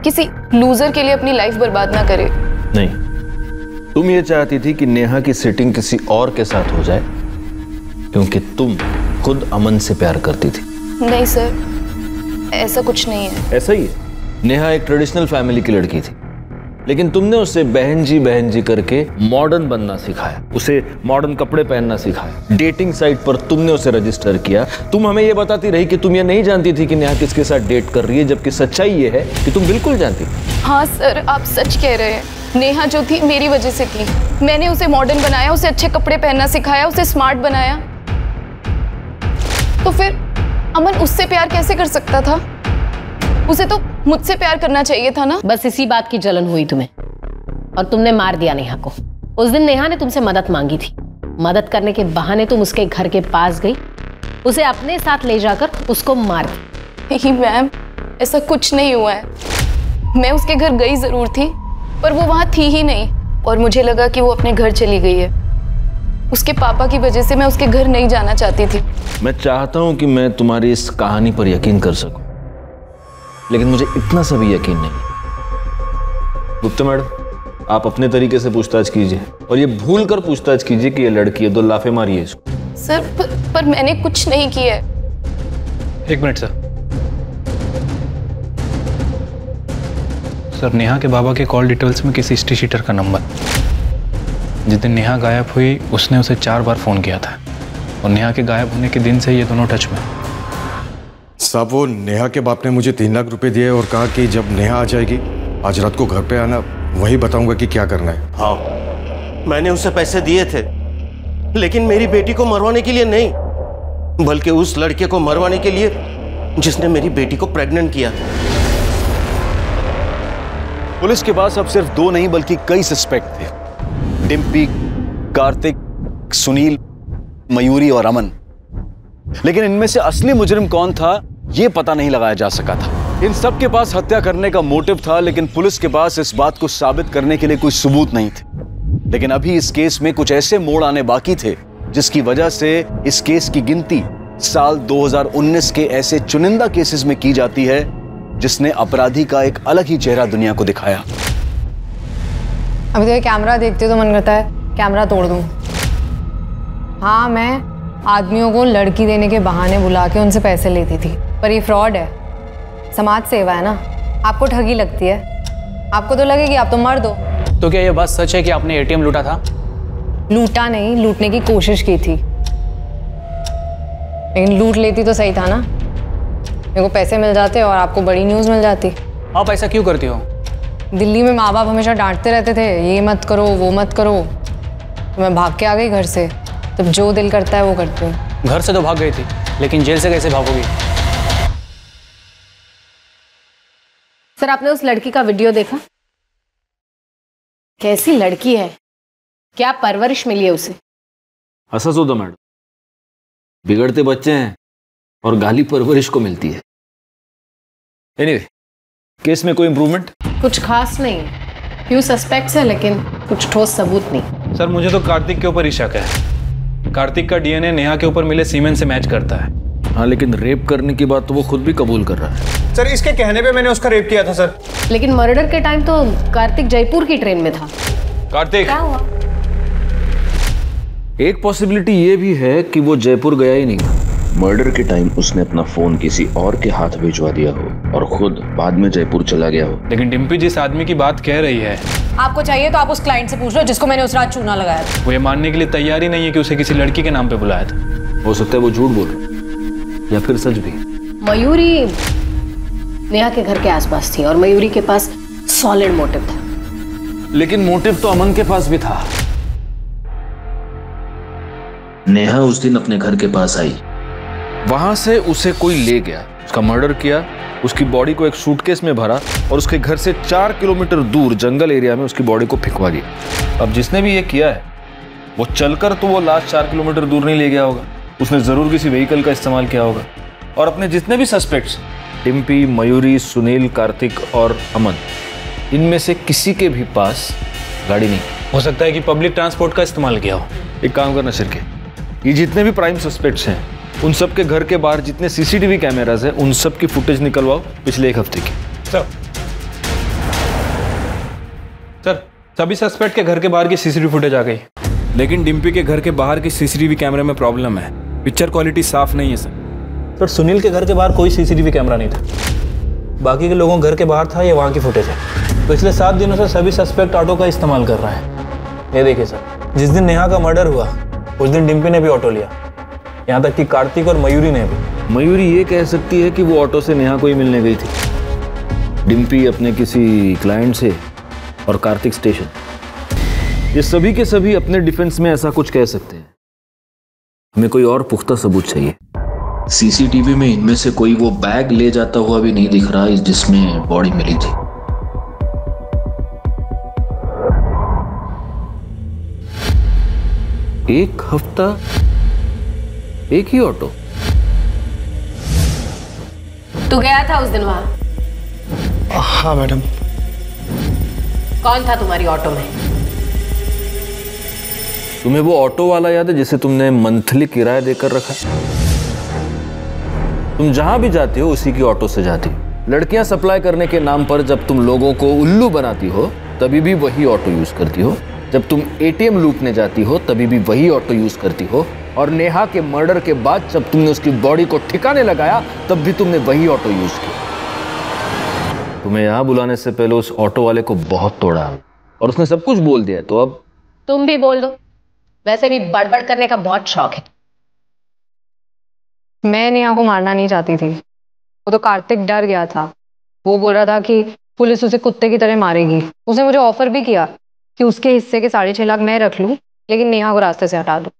किसी लूजर के लिए अपनी लाइफ बर्बाद ना करे। नहीं, तुम ये चाहती थी कि नेहा की सेटिंग किसी और के साथ हो जाए, क्योंकि तुम खुद अमन से प्यार करती थी। नहीं सर, ऐसा कुछ नहीं है। ऐसा ही है। नेहा एक ट्रेडिशनल फैमिली की लड़की थी, लेकिन तुमने उसे बहन जी करके मॉडर्न बनना सिखाया, उसे मॉडर्न कपड़े पहनना सिखाया। डेटिंग साइट पर तुमने उसे रजिस्टर किया। तुम हमें यह बताती रही कि तुम ये नहीं जानती थी कि नेहा किसके साथ डेट कर रही है, जबकि सच्चाई ये है कि तुम बिल्कुल जानती थी। हाँ सर, आप सच कह रहे हैं। नेहा जो थी मेरी वजह से थी। मैंने उसे मॉडर्न बनाया, उसे अच्छे कपड़े पहनना सिखाया, उसे स्मार्ट बनाया। तो फिर अमन उससे प्यार कैसे कर सकता था? उसे तो मुझसे प्यार करना चाहिए था ना। बस इसी बात की जलन हुई तुम्हें, और तुमने मार दिया नेहा को। उस दिन नेहा ने तुमसे मदद मांगी थी, मदद करने के बहाने तुम उसके घर के पास गई, उसे अपने साथ ले जाकर उसको मार दी। नहीं मैम, ऐसा कुछ नहीं हुआ है। मैं उसके घर गई जरूर थी, पर वो वहां थी ही नहीं, और मुझे लगा कि वो अपने घर चली गई है। उसके पापा की वजह से मैं उसके घर नहीं जाना चाहती थी। मैं चाहता हूं कि मैं तुम्हारी इस कहानी पर यकीन कर सकूं, लेकिन मुझे इतना सा भी यकीन नहीं। गुप्ता मैडम, आप अपने तरीके से पूछताछ कीजिए, और ये भूल कर पूछताछ कीजिए कि ये लड़की है, 2 लाफे मारिए इसको। सर पर मैंने कुछ नहीं किया है। 1 मिनट सर। सर नेहा के बाबा के कॉल डिटेल्स में किसी हिस्ट्री शीटर का नंबर। जिस दिन नेहा गायब हुई, उसने उसे 4 बार फोन किया था, और नेहा के गायब होने के दिन से ये दोनों टच में। साहब, वो नेहा के बाप ने मुझे 3 लाख रुपए दिए और कहा कि जब नेहा आ जाएगी आज रात को घर पे आना, वही बताऊंगा कि क्या करना है। हाँ, मैंने उसे पैसे दिए थे, लेकिन मेरी बेटी को मरवाने के लिए नहीं, बल्कि उस लड़के को मरवाने के लिए जिसने मेरी बेटी को प्रेग्नेंट किया था। पुलिस के पास अब सिर्फ 2 नहीं बल्कि कई सस्पेक्ट थे। डिम्पी, कार्तिक, सुनील, मयूरी और अमन। लेकिन इनमें से असली मुजरिम कौन था यह पता नहीं लगाया जा सका था। इन सब के पास हत्या करने का मोटिव था, लेकिन पुलिस के पास इस बात को साबित करने के लिए कोई सबूत नहीं थे। लेकिन अभी इस केस में कुछ ऐसे मोड़ आने बाकी थे जिसकी वजह से इस केस की गिनती साल 2019 के ऐसे चुनिंदा केसेस में की जाती है जिसने अपराधी का एक अलग ही चेहरा दुनिया को दिखाया। अभी तो ये कैमरा देखते हो तो मन करता है कैमरा तोड़ दूं। हाँ, मैं आदमियों को लड़की देने के बहाने बुला के उनसे पैसे लेती थी, पर ये फ्रॉड है, समाज सेवा है ना। आपको ठगी लगती है, आपको तो लगेगी आप तो मर्द हो। तो क्या ये बात सच है कि आपने एटीएम लूटा था? लूटा नहीं, लूटने की कोशिश की थी, लेकिन लूट लेती तो सही था ना। मेरे को पैसे मिल जाते और आपको बड़ी न्यूज़ मिल जाती। आप ऐसा क्यों करती हो? दिल्ली में माँ बाप हमेशा डांटते रहते थे, ये मत करो वो मत करो, तो मैं भाग के आ गई घर से। तब जो दिल करता है वो करती हूँ। घर से तो भाग गई थी, लेकिन जेल से कैसे भागोगी? सर, आपने उस लड़की का वीडियो देखा? कैसी लड़की है, क्या परवरिश मिली है उसे। हंसोदा मैडम, बिगड़ते बच्चे हैं और गाली परवरिश को मिलती है। एनीवे, केस में कोई इंप्रूवमेंट? कुछ खास नहीं, फ्यू सस्पेक्ट्स है लेकिन कुछ ठोस सबूत नहीं। सर, मुझे तो कार्तिक के ऊपर ही शक है। कार्तिक का डीएनए नेहा के ऊपर मिले सीमेंट से मैच करता है। हाँ, लेकिन रेप करने की बात तो वो खुद भी कबूल कर रहा है। सर, इसके कहने पे मैंने उसका रेप किया था सर। लेकिन मर्डर के टाइम तो कार्तिक जयपुर की ट्रेन में था। कार्तिक, क्या हुआ? एक पॉसिबिलिटी ये भी है कि वो जयपुर गया ही नहीं। मर्डर के टाइम उसने अपना फोन किसी और के हाथ भिजवा दिया हो और खुद बाद में जयपुर चला गया हो। लेकिन डिम्पी जिस आदमी की बात कह रही है, आपको चाहिए तो आप उस क्लाइंट से पूछ लो जिसको मैंने उस रात चूना लगाया था। वो ये मानने के लिए तैयार ही नहीं है कि उसे किसी लड़की के नाम पे बुलाया था। हो सकता है वो झूठ बोल रहा या फिर सच भी। मयूरी नेहा के घर के आसपास थी और मयूरी के पास सॉलिड मोटिव था। लेकिन मोटिव तो अमन के पास भी था। नेहा उस दिन अपने घर के पास आई, वहां से उसे कोई ले गया, उसका मर्डर किया, उसकी बॉडी को एक सूटकेस में भरा और उसके घर से 4 किलोमीटर दूर जंगल एरिया में उसकी बॉडी को फेंकवा दिया। अब जिसने भी ये किया है वो चलकर तो वो लास्ट 4 किलोमीटर दूर नहीं ले गया होगा, उसने जरूर किसी व्हीकल का इस्तेमाल किया होगा। और अपने जितने भी सस्पेक्ट्स, डिम्पी, मयूरी, सुनील, कार्तिक और अमन, इनमें से किसी के भी पास गाड़ी नहीं। हो सकता है कि पब्लिक ट्रांसपोर्ट का इस्तेमाल किया हो। एक काम करना शिरके, ये जितने भी प्राइम सस्पेक्ट्स हैं उन सब के घर के बाहर जितने सीसीटीवी कैमरास हैं उन सब की फुटेज निकलवाओ पिछले 1 हफ्ते की। सर, सभी सस्पेक्ट के घर के बाहर की सीसीटीवी फुटेज आ गई, लेकिन डिम्पी के घर के बाहर की सीसीटीवी कैमरे में प्रॉब्लम है, पिक्चर क्वालिटी साफ नहीं है सर। सुनील के घर के बाहर कोई सीसीटीवी कैमरा नहीं था, बाकी के लोगों के घर के बाहर था, ये वहाँ की फुटेज है। पिछले 7 दिनों से सभी सस्पेक्ट ऑटो का इस्तेमाल कर रहा है। ये देखिए सर, जिस दिन नेहा का मर्डर हुआ उस दिन डिम्पी ने भी ऑटो लिया, यहाँ तक कि कार्तिक और मयूरी ने भी। मयूरी ये कह सकती है कि वो ऑटो से नेहा को ही मिलने गई थी, डिम्पी अपने किसी क्लाइंट से और कार्तिक स्टेशन। ये सभी के सभी अपने डिफेंस में ऐसा कुछ कह सकते हैं। हमें कोई और पुख्ता सबूत चाहिए। सीसीटीवी में इनमें से कोई वो बैग ले जाता हुआ भी नहीं दिख रहा जिसमें बॉडी मिली थी। एक हफ्ता एक ही ऑटो। तू गया था उस दिन वहां? हाँ मैडम। कौन था तुम्हारी ऑटो में? तुम्हें वो ऑटो वाला याद है जिसे तुमने मंथली किराया देकर रखा? तुम जहां भी जाती हो उसी की ऑटो से जाती हो। लड़कियां सप्लाई करने के नाम पर जब तुम लोगों को उल्लू बनाती हो तभी भी वही ऑटो यूज करती हो। जब तुम एटीएम लूटने जाती हो तभी भी वही ऑटो यूज करती हो। और नेहा के मर्डर के बाद जब तुमने उसकी बॉडी को ठिकाने लगाया तब भी तुमने वही ऑटो यूज किया। तुम्हें यहां बुलाने से पहले उस ऑटो वाले को बहुत तोड़ा और उसने सब कुछ बोल दिया, तो अब तुम भी बोल दो, वैसे भी बड़बड़ करने का बहुत शौक है। मैं नेहा को मारना नहीं चाहती थी, वो तो कार्तिक डर गया था। वो बोल रहा था कि पुलिस उसे कुत्ते की तरह मारेगी। उसने मुझे ऑफर भी किया कि उसके हिस्से के 6.5 लाख मैं रख लूं, लेकिन नेहा को रास्ते से हटा दूं।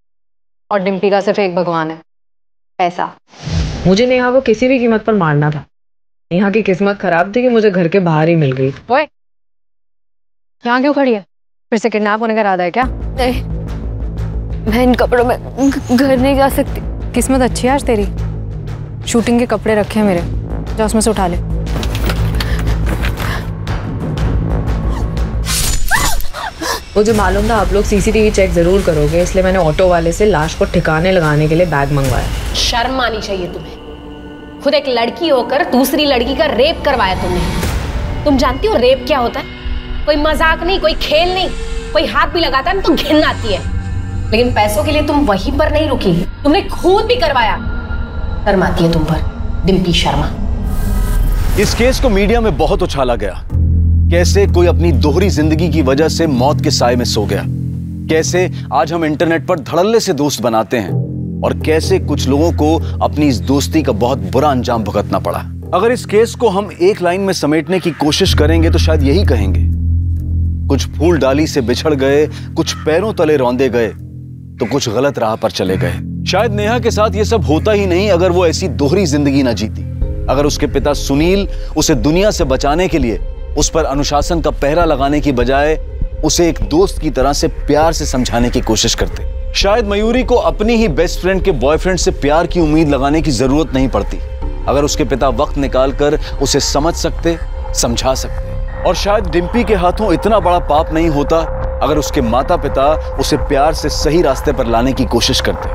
और डिम्पी का सिर्फ एक भगवान है, पैसा। मुझे नेहा को किसी भी कीमत पर मारना था। नेहा की किस्मत खराब थी कि मुझे घर के बाहर ही मिल गई। ओए, यहाँ क्यों खड़ी है? फिर से किडनैप होने का इरादा है क्या? नहीं, मैं इन कपड़ों में घर नहीं जा सकती। किस्मत अच्छी है आज तेरी। शूटिंग के कपड़े रखे हैं मेरे, जा उसमें से उठा ले। मुझे मालूम था आप लोग सीसीटीवी चेक जरूर करोगे, इसलिए मैंने ऑटो वाले से लाश को ठिकाने लगाने के लिए बैग मंगवाया। शर्म आनी चाहिए तुम्हें। खुद एक लड़की होकर दूसरी लड़की का रेप करवाया तुमने। तुम जानती हो रेप क्या होता है? कोई मजाक नहीं, कोई खेल नहीं। कोई हाथ भी लगाता है ना तो घिन आती है। लेकिन पैसों के लिए तुम वहीं पर नहीं रुकी, तुमने खून भी करवाया। शर्म आती है तुम पर, डिम्पी शर्मा। इस केस को मीडिया में बहुत उछाला गया। कैसे कोई अपनी दोहरी जिंदगी की वजह से मौत के साए में सो गया, कैसे आज हम इंटरनेट पर धड़ल्ले से दोस्त बनाते हैं, और कैसे कुछ लोगों को अपनी इस दोस्ती का बहुत बुरा अंजाम भुगतना पड़ा। अगर इस केस को हम एक लाइन में समेटने की कोशिश करेंगे तो शायद यही कहेंगे, कुछ फूल डाली से बिछड़ गए, कुछ पैरों तले रौंदे गए, तो कुछ गलत राह पर चले गए। शायद नेहा के साथ ये सब होता ही नहीं अगर वो ऐसी दोहरी जिंदगी ना जीती, अगर उसके पिता सुनील उसे दुनिया से बचाने के लिए उस पर अनुशासन का पहरा लगाने की बजाय उसे एक दोस्त की तरह से प्यार से समझाने की कोशिश करते। शायद मयूरी को अपनी ही बेस्ट फ्रेंड के बॉयफ्रेंड से प्यार की उम्मीद लगाने की जरूरत नहीं पड़ती, अगर उसके पिता वक्त निकालकर उसे समझ सकते, समझा सकते। और शायद डिम्पी के हाथों इतना बड़ा पाप नहीं होता अगर उसके माता पिता उसे प्यार से सही रास्ते पर लाने की कोशिश करते।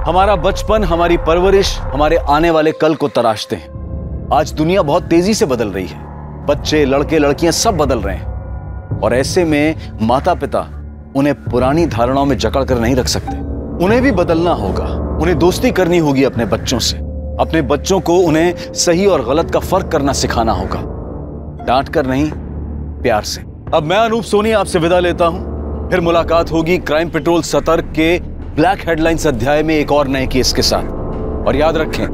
हमारा बचपन, हमारी परवरिश हमारे आने वाले कल को तराशते हैं। आज दुनिया बहुत तेजी से बदल रही है, बच्चे, लड़के, लड़कियां सब बदल रहे हैं, और ऐसे में माता पिता उन्हें पुरानी धारणाओं में जकड़ कर नहीं रख सकते। उन्हें भी बदलना होगा, उन्हें दोस्ती करनी होगी अपने बच्चों से। अपने बच्चों को उन्हें सही और गलत का फर्क करना सिखाना होगा, डांट कर नहीं, प्यार से। अब मैं अनूप सोनी आपसे विदा लेता हूं, फिर मुलाकात होगी क्राइम पेट्रोल सतर्क के ब्लैक हेडलाइंस अध्याय में एक और नए केस के साथ। और याद रखें,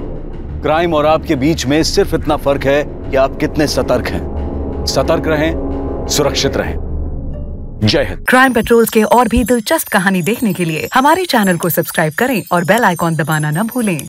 क्राइम और आपके बीच में सिर्फ इतना फर्क है कि आप कितने सतर्क हैं। सतर्क रहें, सुरक्षित रहें। जय हिंद। क्राइम पेट्रोल के और भी दिलचस्प कहानी देखने के लिए हमारे चैनल को सब्सक्राइब करें और बेल आइकॉन दबाना न भूलें।